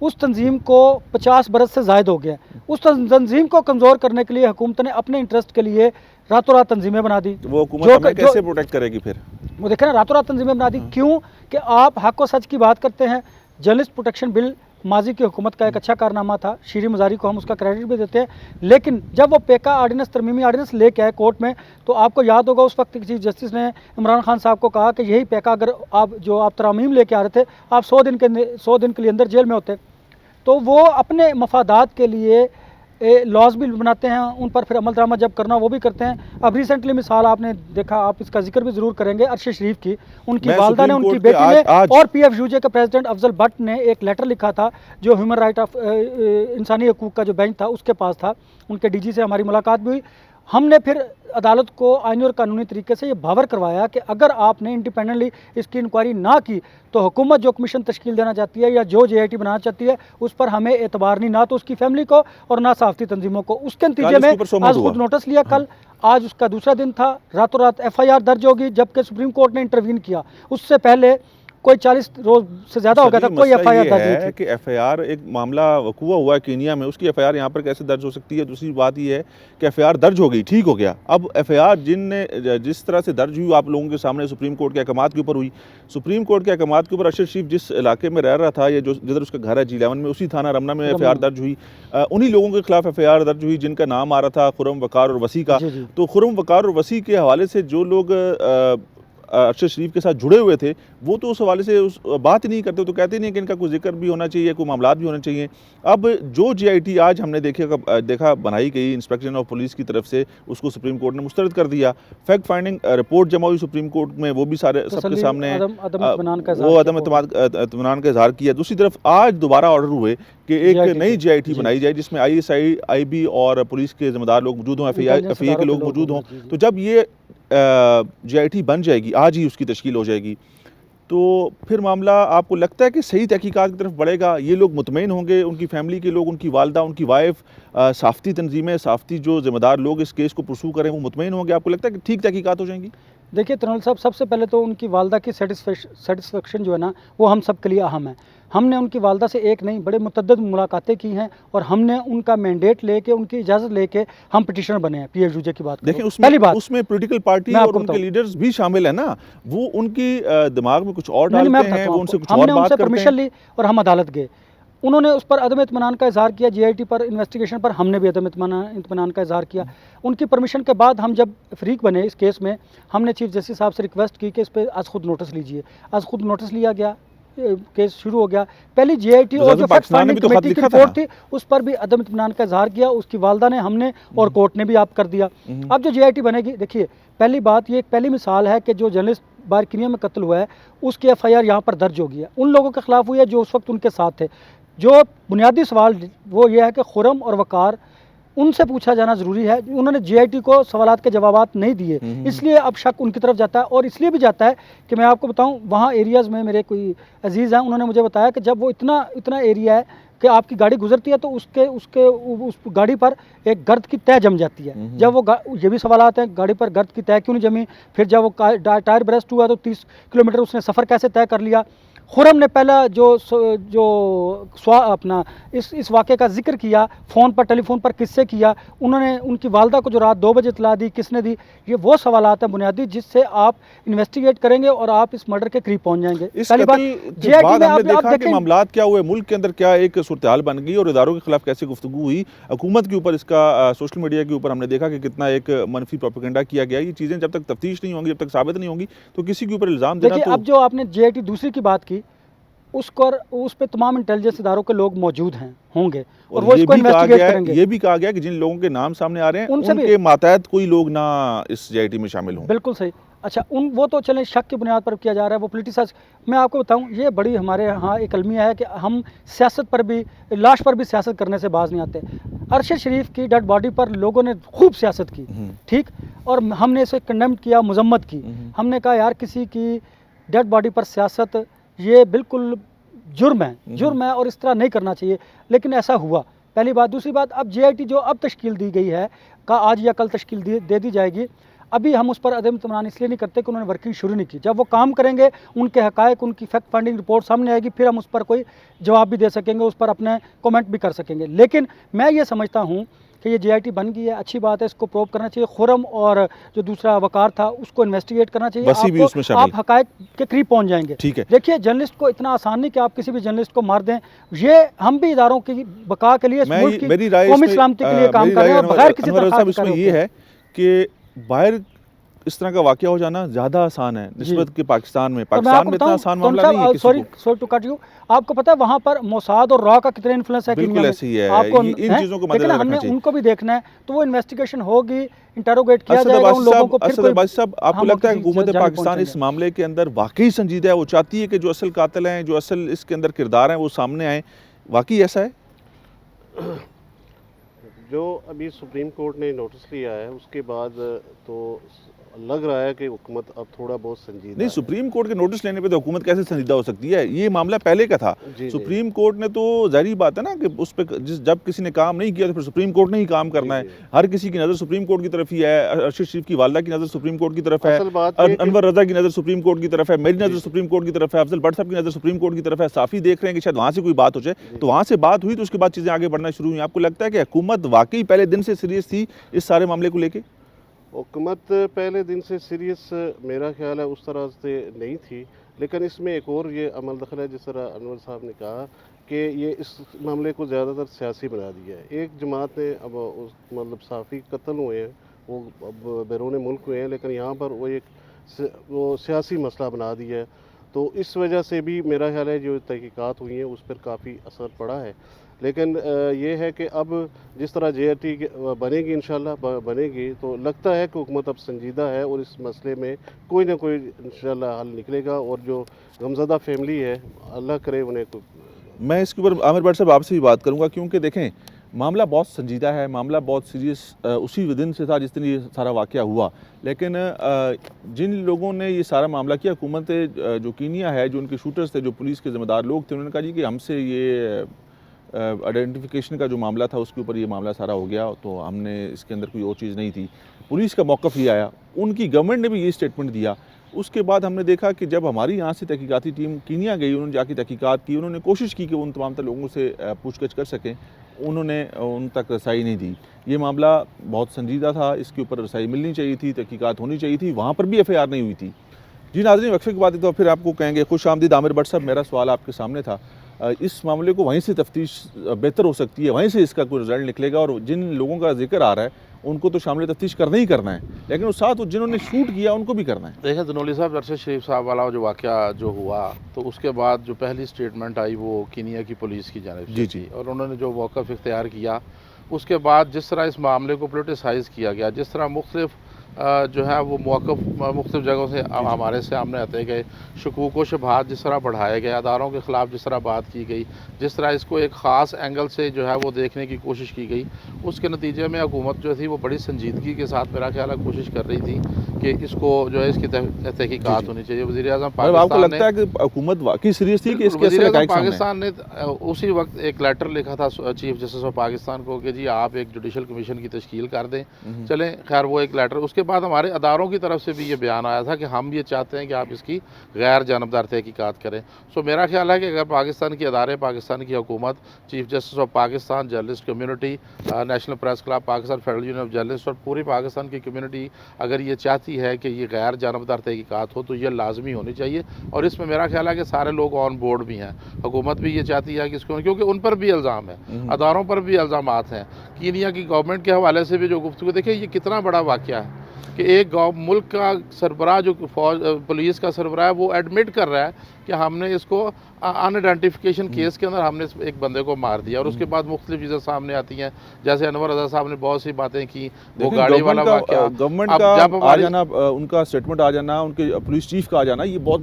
उस तंजीम को 50 बरस से ज़ायद हो गया। उस तंजीम को कमज़ोर करने के लिए हुकूमत ने अपने इंटरेस्ट के लिए रातों रात तंजीमें बना दी। वो हुकूमत हमें कैसे प्रोटेक्ट करेगी फिर? वो देखें ना, रातों रात तंजीमें बना दी। क्यों? कि आप हक व सच की बात करते हैं। जर्नलिस्ट प्रोटेक्शन बिल माजी की हुकूमत का एक अच्छा कारनामा था, शीरी मज़ारी को हम उसका क्रेडिट भी देते हैं। लेकिन जब वो पेका आर्डिनेंस, तरमीमी आर्डिनेंस लेके आए कोर्ट में, तो आपको याद होगा उस वक्त चीफ जस्टिस ने इमरान खान साहब को कहा कि यही पेका अगर आप तरमीम लेके आ रहे थे, आप 100 दिन के लिए अंदर जेल में होते। तो वो अपने मफादात के लिए लॉज भी बनाते हैं, उन पर फिर अमल दरामद जब करना वो भी करते हैं। अब रिसेंटली मिसाल आपने देखा, आप इसका जिक्र भी ज़रूर करेंगे, अरशद शरीफ की, उनकी वालदा ने, उनकी बेटी ने और PFUJ के प्रेसिडेंट अफजल भट्ट ने एक लेटर लिखा था जो ह्यूमन राइट ऑफ इंसानी हकूक़ का जो बेंच था उसके पास था। उनके DG से हमारी मुलाकात भी हुई। हमने फिर अदालत को आईनी और कानूनी तरीके से ये बावर करवाया कि अगर आपने इंडिपेंडेंटली इसकी इंक्वायरी ना की तो हुकूमत जो कमीशन तश्कील देना चाहती है या जो JIT बनाना चाहती है उस पर हमें एतबार नहीं, ना तो उसकी फैमिली को और ना सहाफ़ती तंजीमों को। उसके नतीजे में आज खुद नोटिस लिया, कल आज उसका दूसरा दिन था, रातों रात FIR दर्ज होगी, जबकि सुप्रीम कोर्ट ने इंटरवीन किया। उससे पहले कोई 40 रोज से ज़्यादा हो गया था, कोई FIR दर्ज नहीं थी। कि FIR एक मामला वकूआ हुआ है कीनिया में, उसकी FIR यहाँ पर कैसे दर्ज हो सकती है? दूसरी बात ये है कि FIR दर्ज हो गई, ठीक हो गया। अब FIR जिस तरह से दर्ज हुई आप लोगों के सामने सुप्रीम कोर्ट के अहकामात के ऊपर हुई, सुप्रीम कोर्ट के अहकामात के ऊपर अरशद शरीफ जिस इलाके में रह रहा था या जो जिधर उसका घर है G11 में, उसी थाना रमना में FIR दर्ज हुई। उन्हीं लोगों के खिलाफ FIR दर्ज हुई जिनका नाम आ रहा था खुर्रम, वकार और वसी का। तो खुर्रम, वकार और वसी के हवाले से जो लोग अरशद शरीफ के साथ जुड़े हुए थे वो तो उस हवाले से उस बात ही नहीं करते, तो कहते नहीं कि इनका कोई जिक्र भी होना चाहिए, कोई मामला भी होने चाहिए। अब जो JIT आज हमने देखा बनाई गई इंस्पेक्शन ऑफ पुलिस की तरफ से, उसको सुप्रीम कोर्ट ने मुस्तरद कर दिया। फैक्ट फाइंडिंग रिपोर्ट जमा हुई सुप्रीम कोर्ट में, वो भी सारे सबके सामने वो अदम इत्मीनान का इजहार किया। दूसरी तरफ आज दोबारा ऑर्डर हुए कि एक नई JIT बनाई जाए जिसमें ISI, IB और पुलिस के जिम्मेदार लोग मौजूद हों, FIA के लोग मौजूद हों। तो जब ये JIT बन जाएगी, आज ही उसकी तश्कील हो जाएगी, तो फिर मामला आपको लगता है कि सही तहकीकात की तरफ बढ़ेगा? ये लोग मुतमईन होंगे, उनकी फैमिली के लोग, उनकी वालदा, उनकी वाइफ, साफ़ती तंजीमें, साफ़ती जो ज़िम्मेदार लोग इस केस को परसू करें, वो मुतमईन होंगे? आपको लगता है कि ठीक तहकीकात हो जाएंगी? देखिए तनोल साहब, सबसे पहले तो उनकी वालदा की सेटिस्फेक्शन जो है ना, वो हम सब के लिए अहम है। हमने उनकी वालदा से एक नहीं बड़े मुतअद्दिद मुलाकातें की हैं और हमने उनका मैंडेट लेके, उनकी इजाज़त लेके हम पिटिशनर बने हैं। PFUJ की बात देखिए, पहली बात उसमें पॉलिटिकल पार्टी और उनके लीडर्स भी शामिल है ना, वो उनकी दिमाग में कुछ और नहीं, डालते हैं, वो उनसे कुछ और बात करते हैं। परमिशन ली और हम अदालत गए, उन्होंने उस पर अदम इत्मीनान का इजहार किया। JIT पर इन्वेस्टिगेशन पर हमने भी अदम इत्मीनान का इजहार किया। उनकी परमिशन के बाद हम जब फरीक बने इस केस में, हमने चीफ जस्टिस साहब से रिक्वेस्ट की कि इस पर आज खुद नोटिस लीजिए। आज खुद नोटिस लिया गया, केस शुरू हो गया। पहली JIT और जो फैक्ट फाइंडिंग कमेटी की रिपोर्ट थी उस पर भी अदम इत्मीनान का इजहार किया, उसकी वालदा ने, हमने और कोर्ट ने भी आप कर दिया। अब जो JIT बनेगी, देखिए पहली बात, ये एक पहली मिसाल है कि जो जर्नलिस्ट बारकिनिया में कत्ल हुआ है उसकी FIR यहाँ पर दर्ज होगी है, उन लोगों के खिलाफ हुई है जो उस वक्त उनके साथ थे। जो बुनियादी सवाल वो ये है कि खुरम और वकार, उनसे पूछा जाना ज़रूरी है। उन्होंने JIT को सवालात के जवाबात नहीं दिए, इसलिए अब शक उनकी तरफ जाता है। और इसलिए भी जाता है कि मैं आपको बताऊं, वहाँ एरियाज़ में मेरे कोई अजीज़ हैं, उन्होंने मुझे बताया कि जब वो इतना एरिया है कि आपकी गाड़ी गुजरती है तो उस गाड़ी पर एक गर्द की तह जम जाती है। जब वो ये भी सवालात हैं, गाड़ी पर गर्द की तह क्यों नहीं जमी, फिर जब वो टायर ब्रेस्ट हुआ तो 30 किलोमीटर उसने सफ़र कैसे तय कर लिया। खुरम ने पहला अपना इस वाक़े का जिक्र किया, फ़ोन पर, टेलीफोन पर किससे किया, उन्होंने उनकी वालदा को जो रात 2 बजे इत्तला दी, किसने दी। ये वो सवालात हैं बुनियादी जिससे आप इन्वेस्टिगेट करेंगे और आप इस मर्डर के करीब पहुंच जाएंगे। पहली बात, JIT में आप देखें मामलात क्या हुए, मुल्क के अंदर क्या एक सूरत हाल बन गई और इदारों के खिलाफ कैसे गुफ्तगू हुई, हुकूमत के ऊपर इसका सोशल मीडिया के ऊपर हमने देखा कि कितना एक मनफी प्रोपेगेंडा किया गया। ये चीज़ें जब तक तफ्तीश नहीं होंगी, जब तक साबित नहीं होंगी, तो किसी के ऊपर इल्ज़ाम देना। देखिए, अब जो आपने JIT दूसरी की बात की, उस पे तमाम इंटेलिजेंस इदारों के लोग मौजूद हैं, होंगे, और वो इसको इन्वेस्टिगेट करेंगे। ये भी कहा गया कि जिन लोगों के नाम सामने आ रहे हैं उनके मातहत कोई लोग ना इस JIT में शामिल हों। बिल्कुल सही। अच्छा, वो तो चलें, शक की बुनियाद पर किया जा रहा है, वो पोलिटिसाइज। मैं आपको बताऊं, ये बड़ी हमारे यहाँ एक अलमिया है कि हम सियासत पर भी, लाश पर भी सियासत करने से बाज नहीं आते। अरशद शरीफ की डेड बॉडी पर लोगों ने खूब सियासत की, ठीक, और हमने इसे कंडेम किया, मजम्मत की। हमने कहा यार, किसी की डेड बॉडी पर सियासत ये बिल्कुल जुर्म है और इस तरह नहीं करना चाहिए, लेकिन ऐसा हुआ, पहली बात। दूसरी बात, अब JIT जो अब तश्कील दी गई है, का आज या कल तश्कील दे दी जाएगी, अभी हम उस पर अदम इत्मीनान इसलिए नहीं करते कि उन्होंने वर्किंग शुरू नहीं की। जब वो काम करेंगे, उनके हक़ाइक़, उनकी फैक्ट फाइंडिंग रिपोर्ट सामने आएगी, फिर हम उस पर कोई जवाब भी दे सकेंगे, उस पर अपने कमेंट भी कर सकेंगे। लेकिन मैं ये समझता हूँ कि ये JIT बन गई है, अच्छी बात है, इसको प्रूव करना चाहिए। खुरम और जो दूसरा वकार था उसको इन्वेस्टिगेट करना चाहिए, आप हक़ाइक़ के करीब पहुंच जाएंगे। ठीक है। देखिए, जर्नलिस्ट को इतना आसान नहीं कि आप किसी भी जर्नलिस्ट को मार दें। ये हम भी इदारों की बका के लिए, कौमी सलामती के लिए काम कर रहे हैं, बगैर किसी तरह इसमें ये है कि बाहर इस तरह का वाक़या हो जाना ज़्यादा आसान है निस्बत के पाकिस्तान में इतना आसान मामला नहीं है। सॉरी टू कट यू, आपको पता है वहाँ पर मोसाद और रॉ का कितना इन्फ्लुएंस है? बिल्कुल ऐसे ही है, आपको इन चीज़ों को मद्देनजर रखना चाहिए। उनको भी देखना है, तो वो इन्वेस्टिगेशन होगी, इंटरोगेट किया जाएगा उन लोगों को। साहब, आपको लगता है हुकूमत पाकिस्तान इस मामले के अंदर वाकई संजीदा है? वो चाहती है कि जो असल कातिल हैं, जो असल इसके अंदर किरदार हैं, वो सामने आए? वाकई ऐसा है? जो अभी सुप्रीम कोर्ट ने नोटिस लिया है उसके बाद तो लग रहा है कि हुकूमत अब थोड़ा बहुत संजीदा नहीं, सुप्रीम कोर्ट के नोटिस लेने पे तो हुकूमत कैसे संजीदा हो सकती है? ये मामला पहले का था। सुप्रीम कोर्ट ने तो जाहिर बात है ना कि उस पर जब किसी ने काम नहीं किया तो फिर सुप्रीम कोर्ट ने ही काम करना है। हर किसी की नज़र सुप्रीम कोर्ट की तरफ ही है। अरशद शरीफ की वालदा की नज़र सुप्रीम कोर्ट की तरफ है, अनवर रजा की नज़र सुप्रीम कोर्ट की तरफ है, मेरी नज़र सुप्रीम कोर्ट की तरफ है, अफजल भट्ट साहब की नज़र सुप्रीम कोर्ट की तरफ है। साफ़ी देख रहे हैं कि शायद वहाँ से कोई बात हो जाए, तो वहाँ से बात हुई तो उसके बाद चीज़ें आगे बढ़ना शुरू हुई। आपको लगता है कि हुकूमत वाकई पहले दिन से सीरियस थी इस सारे मामले को लेके? हुकूमत पहले दिन से सीरियस मेरा ख्याल है उस तरह से नहीं थी, लेकिन इसमें एक और ये अमल दखल है, जिस तरह अनवर साहब ने कहा कि ये इस मामले को ज़्यादातर सियासी बना दिया है। एक जमात ने अब उस मतलब साफ़ी कत्ल हुए हैं, वो अब बैरून मुल्क हुए हैं, लेकिन यहाँ पर वो एक वो सियासी मसला बना दिया है। तो इस वजह से भी मेरा ख्याल है जो तहकीकात हुई हैं उस पर काफ़ी असर पड़ा है। लेकिन ये है कि अब जिस तरह JRT बनेगी इंशाल्लाह बनेगी, तो लगता है कि हुकूमत अब संजीदा है और इस मसले में कोई ना कोई इंशाल्लाह हल निकलेगा। और जो गमज़दा फैमिली है, अल्लाह करे उन्हें मैं इसके ऊपर आमिर भट्ट साहब आपसे भी बात करूंगा, क्योंकि देखें मामला बहुत संजीदा है, मामला बहुत सीरियस उसी दिन से था जिस दिन ये सारा वाक़या हुआ। लेकिन जिन लोगों ने ये सारा मामला किया, हुकूमत जो कीनिया है, जो उनके शूटर्स थे, जो पुलिस के ज़िम्मेदार लोग थे, उन्होंने कहा जी कि हमसे ये आइडेंटिफिकेशन का जो मामला था उसके ऊपर ये मामला सारा हो गया, तो हमने इसके अंदर कोई और चीज़ नहीं थी। पुलिस का मौक़िफ़ ये आया, उनकी गवर्नमेंट ने भी ये स्टेटमेंट दिया। उसके बाद हमने देखा कि जब हमारी यहाँ से तहकीकाती टीम कीनिया गई, उन्होंने जाके तहकीकात की, उन्होंने कोशिश की कि उन तमाम लोगों से पूछगछ कर सकें, उन्होंने उन तक रसाई नहीं दी। ये मामला बहुत संजीदा था, इसके ऊपर रसाई मिलनी चाहिए थी, तहकीकात होनी चाहिए थी, वहाँ पर भी FIR नहीं हुई थी। जी नाज़रीन, वक्फे के बाद तो फिर आपको कहेंगे। खुश आमदीद आमिर भट्ट साहब, मेरा सवाल आपके सामने था। इस मामले को वहीं से तफ्तीश बेहतर हो सकती है, वहीं से इसका कोई रिजल्ट निकलेगा, और जिन लोगों का जिक्र आ रहा है उनको तो शामिल तफ्तीश करना ही करना है, लेकिन उस साथ जिन्होंने शूट किया उनको भी करना है। देखें धनौली साहब, अरशद शरीफ साहब वाला जो वाक़या जो हुआ, तो उसके बाद जो पहली स्टेटमेंट आई वो कीनिया की पुलिस की जानिब से थी, और उन्होंने जो मौक़िफ़ इख्तियार किया, उसके बाद जिस तरह इस मामले को पोलिटिसाइज़ किया गया, जिस तरह मुख्तलिफ जो है वो मौक़िफ़ मुख्तलिफ जगहों से हमारे सामने आते गए, शकूक व शुबहात जिस तरह बढ़ाए गए, अदारों के ख़िलाफ़ जिस तरह बात की गई, जिस तरह इसको एक ख़ास एंगल से जो है वो देखने की कोशिश की गई, उसके नतीजे में हुकूमत जो थी वो बड़ी संजीदगी के साथ मेरा ख्याल है कोशिश कर रही थी कि इसको जो है इसकी तहकीकात होनी चाहिए। वज़ीर-ए-आज़म आपको लगता है कि हुकूमत वाकई सीरियस थी कि इसके असर हक़ाइक़ सामने? पाकिस्तान ने उसी वक्त एक लेटर लिखा था चीफ जस्टिस ऑफ पाकिस्तान को कि जी आप एक जुडिशल कमीशन की तश्कील कर दें। चलें, खैर वो एक लेटर, उसके बाद हमारे अदारों की तरफ से भी ये बयान आया था कि हम ये चाहते हैं कि आप इसकी गैर जानबदार तहकीकात करें। सो मेरा ख्याल है कि अगर पाकिस्तान के अदारे, पाकिस्तान की हुकूमत, chief justice of Pakistan, journalist community, national press club, Pakistan federal union of journalist और पूरी पाकिस्तान की कम्यूनिटी अगर ये चाहती है कि ये गैर जानबदार तहकीकात हो, तो ये लाजमी होनी चाहिए। और इसमें मेरा ख्याल है कि सारे लोग ऑन बोर्ड भी हैं, हुकूमत भी ये चाहती है कि इसको, क्योंकि उन पर भी इल्ज़ाम है, अदारों पर भी इल्ज़ामात हैं। कीनिया की गवर्नमेंट के हवाले से भी जो गुफ्तगू, देखिए ये कितना बड़ा वाक़या है कि एक मुल्क का सरबराह जो पुलिस का सरबराह है वो एडमिट कर रहा है कि हमने इसको अनआइडेंटिफिकेशन केस के अंदर हमने एक बंदे को मार दिया, और उसके बाद मुख्तलिफ चीज़ें सामने आती हैं, जैसे अनवर रज़ा साहब ने बहुत सी बातें की, वो गाड़ी वाला वाक़या, गवर्नमेंट का आ जाना, उनका स्टेटमेंट आ जाना, उनके पुलिस चीफ का आ जाना, ये बहुत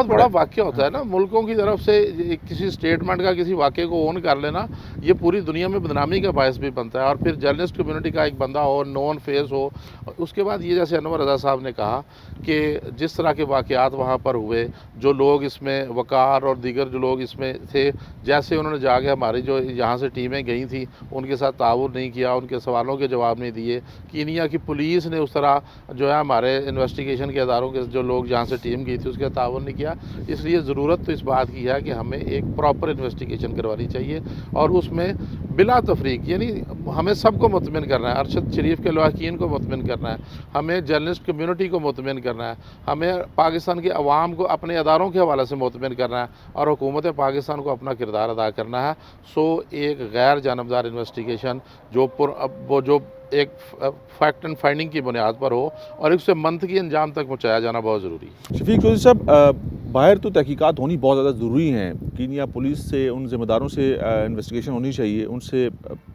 बड़ा वाक़या होता है ना। मुल्कों की तरफ से किसी स्टेटमेंट का किसी वाक़े को ओन कर लेना, ये पूरी दुनिया में बदनामी का बायस भी बनता है। और फिर जर्नलिस्ट कम्यूनिटी का एक बंदा हो, नॉन फेस हो, उसके बाद ये जैसे अनवर रज़ा साहब ने कहा कि जिस तरह के वाक़यात वहाँ पर हुए, जो लोग इसमें वकार और दीगर जो लोग इसमें थे, जैसे उन्होंने जाके हमारी जो यहाँ से टीमें गई थी उनके साथ ताउन नहीं किया, उनके सवालों के जवाब नहीं दिए, कीनिया की पुलिस ने उस तरह जो है हमारे इन्वेस्टिगेशन के अदारों के जो लोग जहाँ से टीम गई थी उसके ताउन नहीं किया। इसलिए ज़रूरत तो इस बात की है कि हमें एक प्रॉपर इन्वेस्टिगेशन करवानी चाहिए, और उसमें बिला तफरीक, यानी हमें सबको मुतमिन करना है, अरशद शरीफ के लवाकिन को मुतमिन करना है, हमें जर्नलिस्ट कम्यूनिटी को मुतमिन करना है, हमें पाकिस्तान के अवाम को अपने अदारों के हवाले से मुतमिन करना है, और हुकूमत पाकिस्तान को अपना किरदार अदा करना है। सो एक गैर जानबदार इन्वेस्टिगेशन जो एक फैक्ट एंड फाइंडिंग की बुनियाद पर हो और उससे मंतकी अंजाम तक पहुँचाया जाना बहुत ज़रूरी है। शफीक चौधरी साहब, बाहर तो तहकीकात होनी बहुत ज़्यादा ज़रूरी है, कीनिया पुलिस से, उन ज़िम्मेदारों से इन्वेस्टिगेशन होनी चाहिए, उनसे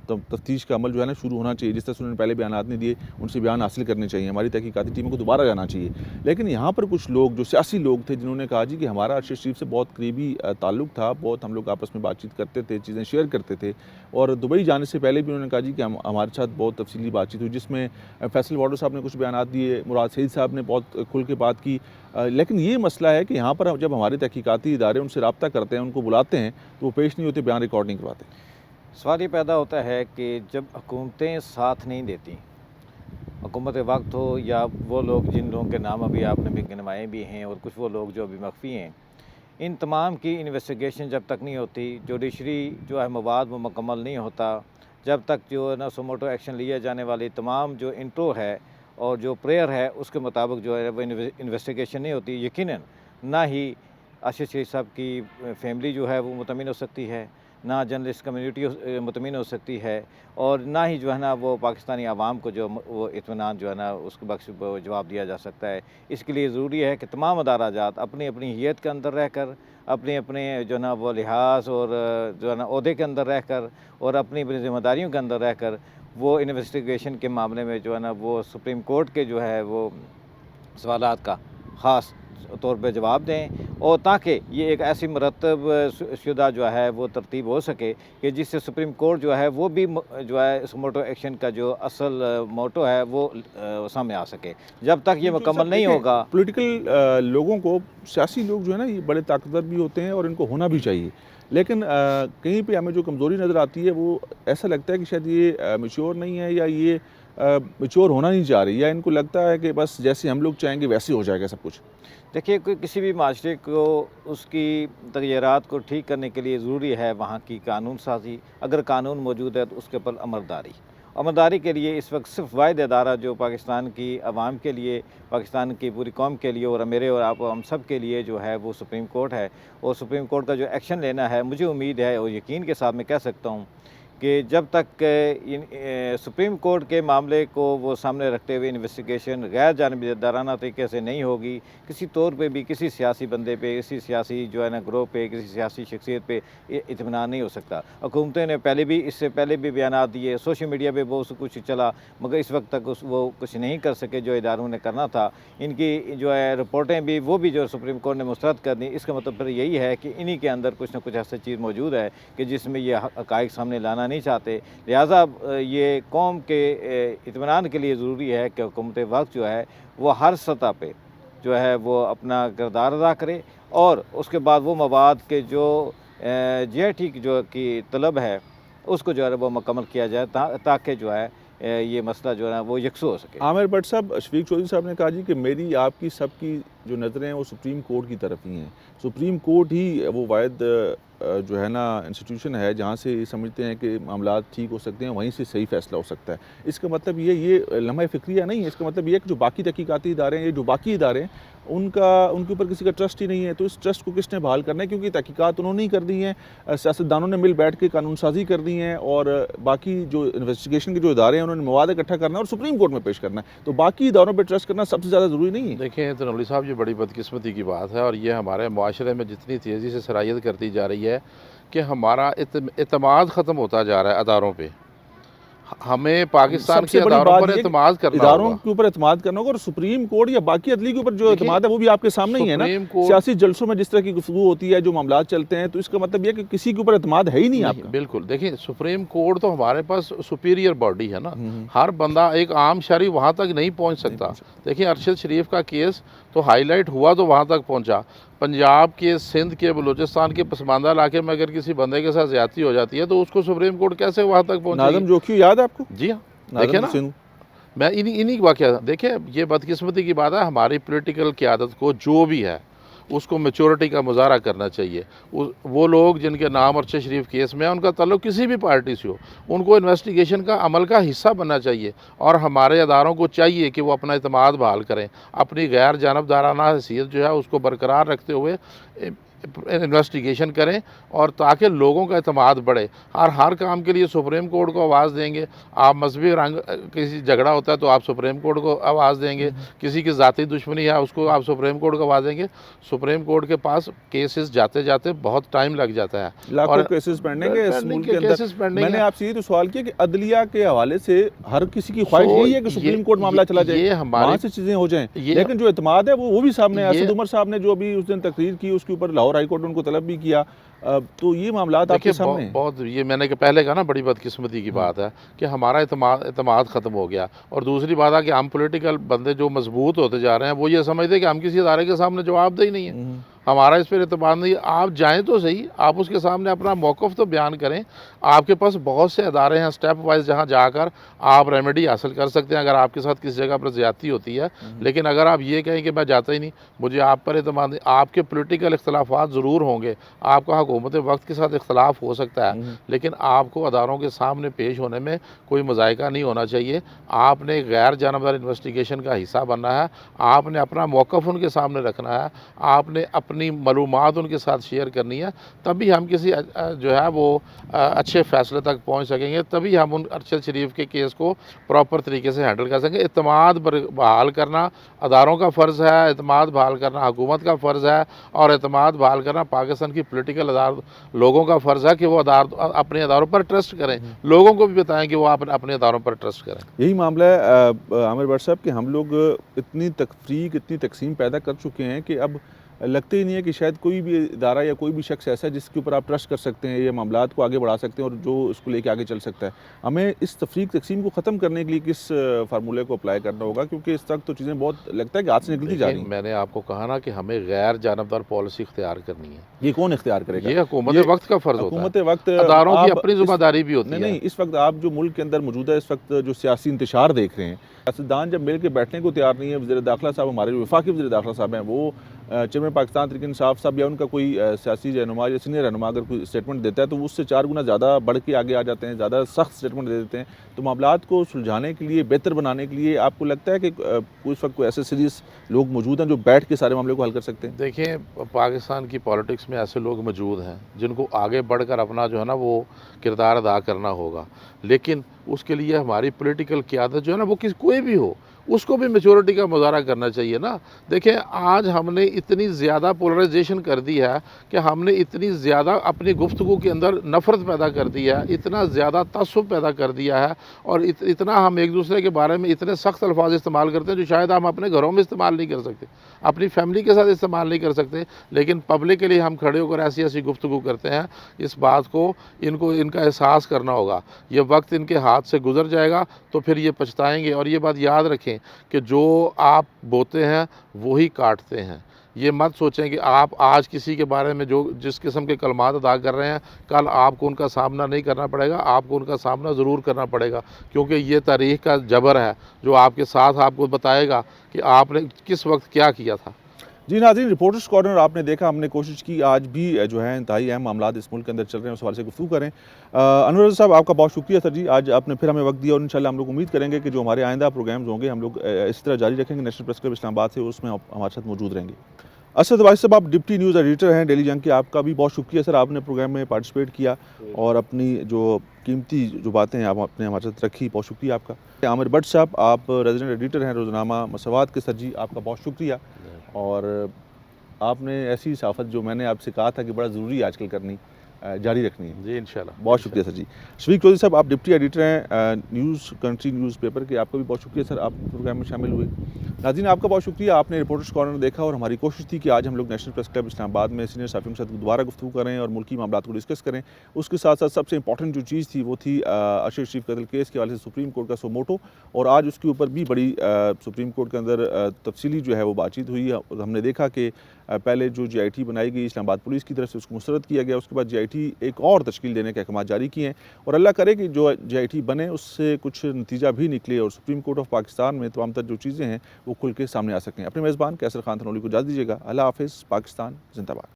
तफ्तीश का अमल जो है ना शुरू होना चाहिए, जिस तरह से उन्होंने पहले बयान नहीं दिए उनसे बयान हासिल करने चाहिए, हमारी तहकीकाती टीमों को दोबारा जाना चाहिए। लेकिन यहाँ पर कुछ लोग जो सियासी लोग थे जिन्होंने कहा जी कि हमारा अरशद शरीफ से बहुत करीबी ताल्लुक़ था, बहुत हम लोग आपस में बातचीत करते थे, चीज़ें शेयर करते थे, और दुबई जाने से पहले भी उन्होंने कहा जी कि हमारे साथ बहुत तफसीली बातचीत हुई, जिसमें फैसल वाडो साहब ने कुछ बयान दिए, मुराद सईद साहब ने बहुत खुल के बात की। लेकिन ये मसला है कि यहाँ पर जब हमारे तहकीकाती इदारे उनसे रब्ता करते हैं, उनको बुलाते हैं, तो वो पेश नहीं होते, बयान रिकॉर्ड नहीं करवाते। सवाल ये पैदा होता है कि जब हुकूमतें साथ नहीं देती, हुकूमत वक्त हो या वो लोग जिन लोगों के नाम अभी आपने भी गिनवाए भी हैं और कुछ वो लोग जो अभी मख्फी हैं, इन तमाम की इन्वेस्टिगेशन जब तक नहीं होती, जुडिशरी जो है मवाद वो मुकम्मल नहीं होता, जब तक जो है ना सुमोटो एक्शन लिया जाने वाली तमाम जो इंट्रो है और जो प्रेयर है उसके मुताबिक जो है वो इन्वेस्टिगेशन नहीं होती, यकीनन ना ही अरशद शरीफ साहब की फैमिली जो है वो मुतमिन हो सकती है, ना जर्नलिस्ट कम्युनिटी मुतमिन हो सकती है, और ना ही जो है ना वो पाकिस्तानी आवाम को जो वो इत्मीनान जो है ना उसके बख्श जवाब दिया जा सकता है। इसके लिए ज़रूरी है कि तमाम अदाराजात अपनी अपनी हैसियत के अंदर रहकर, अपने अपने जो है ना वो लिहाज और जो है ना ओहदे के अंदर रहकर और अपनी अपनी ज़िम्मेदारियों के अंदर रहकर वो इन्वेस्टिगेशन के मामले में जो है ना वो सुप्रीम कोर्ट के जो है वो सवालात का ख़ास तौर पे जवाब दें, और ताकि ये एक ऐसी मुरतब शुदा जो है वो तरतीब हो सके कि जिससे सुप्रीम कोर्ट जो है वो भी जो है इस मोटो एक्शन का जो असल मोटो है वो सामने आ सके। जब तक ये मुकम्मल नहीं होगा, पॉलिटिकल लोगों को, सियासी लोग जो है ना ये बड़े ताकतवर भी होते हैं और इनको होना भी चाहिए, लेकिन कहीं पे हमें जो कमज़ोरी नज़र आती है वो ऐसा लगता है कि शायद ये मैच्योर नहीं है, या ये मैच्योर होना नहीं चाह रही, या इनको लगता है कि बस जैसे हम लोग चाहेंगे वैसे हो जाएगा सब कुछ। देखिए किसी भी माशरे को उसकी तगयरात को ठीक करने के लिए ज़रूरी है वहाँ की कानून साजी। अगर कानून मौजूद है तो उसके ऊपर अमलदारी के लिए इस वक्त सिर्फ वाहिद अदारा जो पाकिस्तान की आवाम के लिए, पाकिस्तान की पूरी कौम के लिए और मेरे और आप हम सब के लिए जो है वो सुप्रीम कोर्ट है। और सुप्रीम कोर्ट का जो एक्शन लेना है, मुझे उम्मीद है और यकीन के साथ मैं कह सकता हूँ कि जब तक सुप्रीम कोर्ट के मामले को वो सामने रखते हुए इन्वेस्टिगेशन गैर जानिबदाराना तरीके से नहीं होगी, किसी तौर पे भी किसी सियासी बंदे पे, किसी सियासी जो है ना ग्रोह पे, किसी सियासी शख्सियत पे इत्मीनान नहीं हो सकता। हुकूमतें ने इससे पहले भी बयान दिए, सोशल मीडिया पे बहुत कुछ चला, मगर इस वक्त तक वो कुछ नहीं कर सके जो इदारों ने करना था। इनकी जो है रिपोर्टें भी वो भी जो सुप्रीम कोर्ट ने मुस्तरद कर दी। इसका मतलब फिर यही है कि इन्हीं के अंदर कुछ ना कुछ ऐसी चीज़ मौजूद है कि जिसमें ये हक़ाइक़ सामने लाना नहीं चाहते। लिहाजा ये कौम के इत्मीनान के लिए ज़रूरी है कि हुकूमत वक्त जो है वो हर सतह पे जो है वो अपना किरदार अदा करे, और उसके बाद वो मवाद के जो JIT की जो की तलब है उसको जो है वो मुकम्मल किया जाए, ताकि जो है ये मसला जो है ना वो यकसू हो सके। आमिर भट्ट साहब, शफीक चौधरी साहब ने कहा जी कि मेरी आपकी सबकी जो नज़रें हैं वो सुप्रीम कोर्ट की तरफ ही हैं। सुप्रीम कोर्ट ही वो वाहिद जो है ना इंस्टीट्यूशन है जहाँ से समझते हैं कि मामला ठीक हो सकते हैं, वहीं से सही फ़ैसला हो सकता है। इसका मतलब ये लम्हा फ़िक्रिया नहीं है। इसका मतलब ये है कि जो बाकी तहकीकाती इदारे हैं, ये जो बाकी इदारे हैं, उनके ऊपर किसी का ट्रस्ट ही नहीं है। तो इस ट्रस्ट को किसने बहाल करना है? क्योंकि तहकीकात उन्होंने ही कर दी हैं, सियासतदानों ने मिल बैठ के कानून साजी कर दी हैं, और बाकी जो इन्वेस्टिगेशन के जो इदारे हैं उन्होंने मवाद इकट्ठा करना है और सुप्रीम कोर्ट में पेश करना है। तो बाकी इदारों पर ट्रस्ट करना सबसे ज़्यादा ज़रूरी नहीं है। देखें तनौली साहब, ये बड़ी बदकिस्मती की बात है, और ये हमारे माशरे में जितनी तेज़ी से सरायत करती जा रही है कि हमारा एतमाद ख़त्म होता जा रहा है अदारों पे। हमें पाकिस्तान के अदारों पर एतमाद करना होगा, इदारों के ऊपर एतमाद करना होगा, और सुप्रीम कोर्ट या बाकी अदली के ऊपर जो एतमाद है वो भी आपके सामने ही है ना। सियासी जलसों में जिस तरह की गुफ्तगू होती है, जो मामला चलते हैं, तो इसका मतलब यह कि किसी के ऊपर एतमाद है ही नहीं आपका। बिल्कुल, देखिए सुप्रीम कोर्ट तो हमारे पास सुपीरियर बॉडी है ना, हर बंदा एक आम शहरी वहाँ तक नहीं पहुँच सकता। देखिए अरशद शरीफ का केस तो हाईलाइट हुआ तो वहाँ तक पहुँचा। पंजाब के, सिंध के, बलूचिस्तान के पसमानदा इलाके में अगर किसी बंदे के साथ ज्यादती हो जाती है तो उसको सुप्रीम कोर्ट कैसे वहाँ तक पहुँचेगी? नाज़िम जोखी याद है आपको? जी हाँ, देखिए ना, मैं इन्हीं वाक़या, देखिए ये बदकिस्मती की बात है। हमारी पॉलिटिकल क़यादत को जो भी है उसको मैच्योरिटी का मुजाहरा करना चाहिए। वो लोग जिनके नाम अरशद शरीफ केस में है, उनका ताल्लुक किसी भी पार्टी से हो, उनको इन्वेस्टिगेशन का अमल का हिस्सा बनना चाहिए, और हमारे अदारों को चाहिए कि वो अपना एतमाद बहाल करें, अपनी गैर जानबदाराना हैसियत जो है उसको बरकरार रखते हुए इन्वेस्टिगेशन करें, और ताकि लोगों का एतमाद बढ़े। और हर काम के लिए सुप्रीम कोर्ट को आवाज़ देंगे। आप मजहबी रंग, किसी झगड़ा होता है तो आप सुप्रीम कोर्ट को आवाज़ देंगे, किसी की ज़ाती दुश्मनी है उसको आप सुप्रीम कोर्ट को आवाज़ देंगे। सुप्रीम कोर्ट के पास केसेस जाते जाते बहुत टाइम लग जाता है, लाखों केसेस पेंडिंग है इस मुल्क के अंदर। मैंने आपसे ये तो सवाल किया कि अदलिया के हवाले से हर किसी की ख्वाहिश यही है कि सुप्रीम कोर्ट मामला चला जाए, वहाँ से चीज़ें हो जाएं, लेकिन जो एतमाद है वो भी सामने है। असद उमर साहब ने जो अभी उस दिन तकरीर की उसके ऊपर लाहौर हाई कोर्ट ने उनको तलब भी किया। तो ये मामला आपके सामने बहुत, ये मैंने पहले कहा ना, बड़ी बदकिस्मती की बात है कि हमारा एतमाद ख़त्म हो गया। और दूसरी बात है कि हम पॉलिटिकल बंदे जो मजबूत होते जा रहे हैं वो ये समझते हैं कि हम किसी अदारे के सामने जवाबदेही नहीं है, हमारा इस पर एतमाद नहीं है। आप जाएँ तो सही, आप उसके सामने अपना मौक़िफ़ तो बयान करें। आपके पास बहुत से अदारे हैं स्टेप वाइज जहाँ जाकर आप रेमेडी हासिल कर सकते हैं अगर आपके साथ किसी जगह पर ज़्यादती होती है। लेकिन अगर आप ये कहें कि मैं जाता ही नहीं, मुझे आप पर एतमाद नहीं, आपके पॉलिटिकल इख्तलाफात ज़रूर होंगे, आपका हुकूमत वक्त के साथ इख्तलाफ हो सकता है, लेकिन आपको अदारों के सामने पेश होने में कोई मज़ायका नहीं होना चाहिए। आपने गैर जानबदार इन्वेस्टिगेशन का हिस्सा बनना है, आपने अपना मौक़िफ़ उनके सामने रखना है, आपने अपनी मालूमात उनके साथ शेयर करनी है, तभी हम किसी जो है वो अच्छे फ़ैसले तक पहुंच सकेंगे, तभी हम उन अरशद शरीफ के केस को प्रॉपर तरीके से हैंडल कर सकेंगे। एतमाद बहाल करना अदारों का फ़र्ज़ है, एतमाद बहाल करना हुकूमत का फ़र्ज़ है, और एतमाद बहाल करना पाकिस्तान की पॉलिटिकल लोगों का फ़र्ज़ है कि वो अपने अदारों पर ट्रस्ट करें, लोगों को भी बताएं कि वो अपने अदारों पर ट्रस्ट करें। यही मामला है आमिर भट्ट साहब कि हम लोग इतनी तफरीक, इतनी तकसीम पैदा कर चुके हैं कि अब लगता ही नहीं है कि शायद कोई भी इदारा या कोई भी शख्स ऐसा है जिसके ऊपर आप ट्रस्ट कर सकते हैं या मामलात को आगे बढ़ा सकते हैं और जो उसको लेके आगे चल सकता है। हमें इस तफरीक तकसीम को ख़त्म करने के लिए किस फार्मूले को अप्लाई करना होगा, क्योंकि इस वक्त तो चीज़ें बहुत लगता है कि हाथ से निकलती जा रही हैं। मैंने आपको कहा ना कि हमें गैर जानबदार पॉलिसी इख्तियार करनी है। ये कौन इख्तियार करेगा? ये हुकूमत वक्त का फ़र्ज़ होता है, हुकूमत वक्त अदारों की आप अपनी ज़िम्मेदारी भी होती है। नहीं, इस वक्त आप जो मुल्क के अंदर मौजूद है, इस वक्त जो सियासी इंतशार देख रहे हैं, सियासतदान जब मिल के बैठने को तैयार नहीं है, वज़ीर दाखिला साहब, हमारे जो वफाकी वज़ीर दाखिला साहब हैं, वो चेयरमैन पाकिस्तान तहरीक इंसाफ साहब या उनका कोई सियासी रहनुमा या सीनियर रहनुमा अगर कोई स्टेटमेंट देता है तो वो उससे 4 गुना ज़्यादा बढ़ के आगे आ जाते हैं, ज़्यादा सख्त स्टेटमेंट दे देते हैं। तो मामलात को सुलझाने के लिए, बेहतर बनाने के लिए आपको लगता है कि उस वक्त कोई ऐसे सीरियस लोग मौजूद हैं जो बैठ के सारे मामले को हल कर सकते हैं? देखिए, पाकिस्तान की पॉलिटिक्स में ऐसे लोग मौजूद हैं जिनको आगे बढ़कर अपना जो है ना वो किरदार अदा करना होगा, लेकिन उसके लिए हमारी पॉलिटिकल क़यादत जो है ना वो कोई भी हो, उसको भी मैच्योरिटी का मुज़ाहरा करना चाहिए ना। देखें, आज हमने इतनी ज़्यादा पोलराइजेशन कर दी है कि हमने इतनी ज़्यादा अपनी गुफ्तगू के अंदर नफ़रत पैदा कर दी है, इतना ज़्यादा तअस्सुब पैदा कर दिया है, और इतना हम एक दूसरे के बारे में इतने सख्त अल्फाज इस्तेमाल करते हैं जो शायद हम अपने घरों में इस्तेमाल नहीं कर सकते, अपनी फैमिली के साथ इस्तेमाल नहीं कर सकते, लेकिन पब्लिक के लिए हम खड़े होकर ऐसी ऐसी गुफ्तगू करते हैं। इस बात को इनका एहसास करना होगा। ये वक्त इनके हाथ से गुजर जाएगा तो फिर ये पछताएंगे। और ये बात याद रखें कि जो आप बोते हैं वही काटते हैं। ये मत सोचें कि आप आज किसी के बारे में जिस किस्म के कलमात अदा कर रहे हैं, कल आपको उनका सामना नहीं करना पड़ेगा, आपको उनका सामना ज़रूर करना पड़ेगा, क्योंकि ये तारीख़ का जबर है जो आपके साथ आपको बताएगा कि आपने किस वक्त क्या किया था। जी नाज़रीन, रिपोर्टर्स कॉर्नर आपने देखा, हमने कोशिश की आज भी जो है इंतहाई अहम मामलात इस मुल्क के अंदर चल रहे हैं उस हवाले से गुफ्तगू करें। अनवर साहब, आपका बहुत शुक्रिया सर जी, आज आपने फिर हमें वक्त दिया, और इंशाल्लाह हम लोग उम्मीद करेंगे कि जो हमारे आइंदा प्रोग्राम्स होंगे हम लोग इस तरह जारी रखेंगे। नेशनल प्रेस क्लब इस्लामाबाद से उसमें आप हमारे साथ मौजूद रहेंगे। असद वाइस साहब, आप डिप्टी न्यूज़ एडिटर हैं डेली जंग के, आपका भी बहुत शुक्रिया सर, आपने प्रोग्राम में पार्टिसिपेट किया और अपनी जो कीमती जो बातें हैं आपने हमारे साथ रखी, बहुत शुक्रिया आपका। आमिर भट्ट साहब, आप रेजिडेंट एडिटर हैं रोज़नामा मसवाद के सर जी, आपका बहुत शुक्रिया। और आपने ऐसी सहाफ़त जो मैंने आपसे कहा था कि बड़ा ज़रूरी है आजकल करनी, जारी रखनी है। जी इंशाल्लाह, बहुत शुक्रिया सर जी। शफीक चौधरी साहब, आप डिप्टी एडिटर हैं न्यूज़ कंट्री न्यूज़पेपर के, आपका भी बहुत शुक्रिया सर, आप प्रोग्राम में शामिल हुए। नाज़रीन, आपका बहुत शुक्रिया, आपने रिपोर्टर्स कॉर्नर देखा, और हमारी कोशिश थी कि आज हम लोग नेशनल प्रेस क्लब इस्लामाबाद में सीनियर सहाफ़ियों के साथ दोबारा गुफ्तगू करें और मुल्की मामलात को डिस्कस करें। उसके साथ साथ सबसे इंपॉर्टेंट जो चीज़ थी वो थी अरशद शरीफ कत्ल केस के हवाले से सुप्रीम कोर्ट का सुमोटो, और आज उसके ऊपर भी बड़ी सुप्रीम कोर्ट के अंदर तफसीली जो है वो बातचीत हुई। हमने देखा कि पहले जो GIT बनाई गई इस्लामाबाद पुलिस की तरफ से, उसको मुस्तरद किया गया, उसके बाद GIT एक और तश्कील देने के अहकाम जारी किए हैं, और अल्लाह करे कि जो GIT बने उससे कुछ नतीजा भी निकले और सुप्रीम कोर्ट ऑफ पाकिस्तान में तमाम तर जो चीज़ें हैं वो खुल के सामने आ सकें। अपने मेज़बान कैसर खान तनोली को इजाज़त दीजिएगा। अल्लाह हाफ़िज़। पाकिस्तान जिंदाबाद।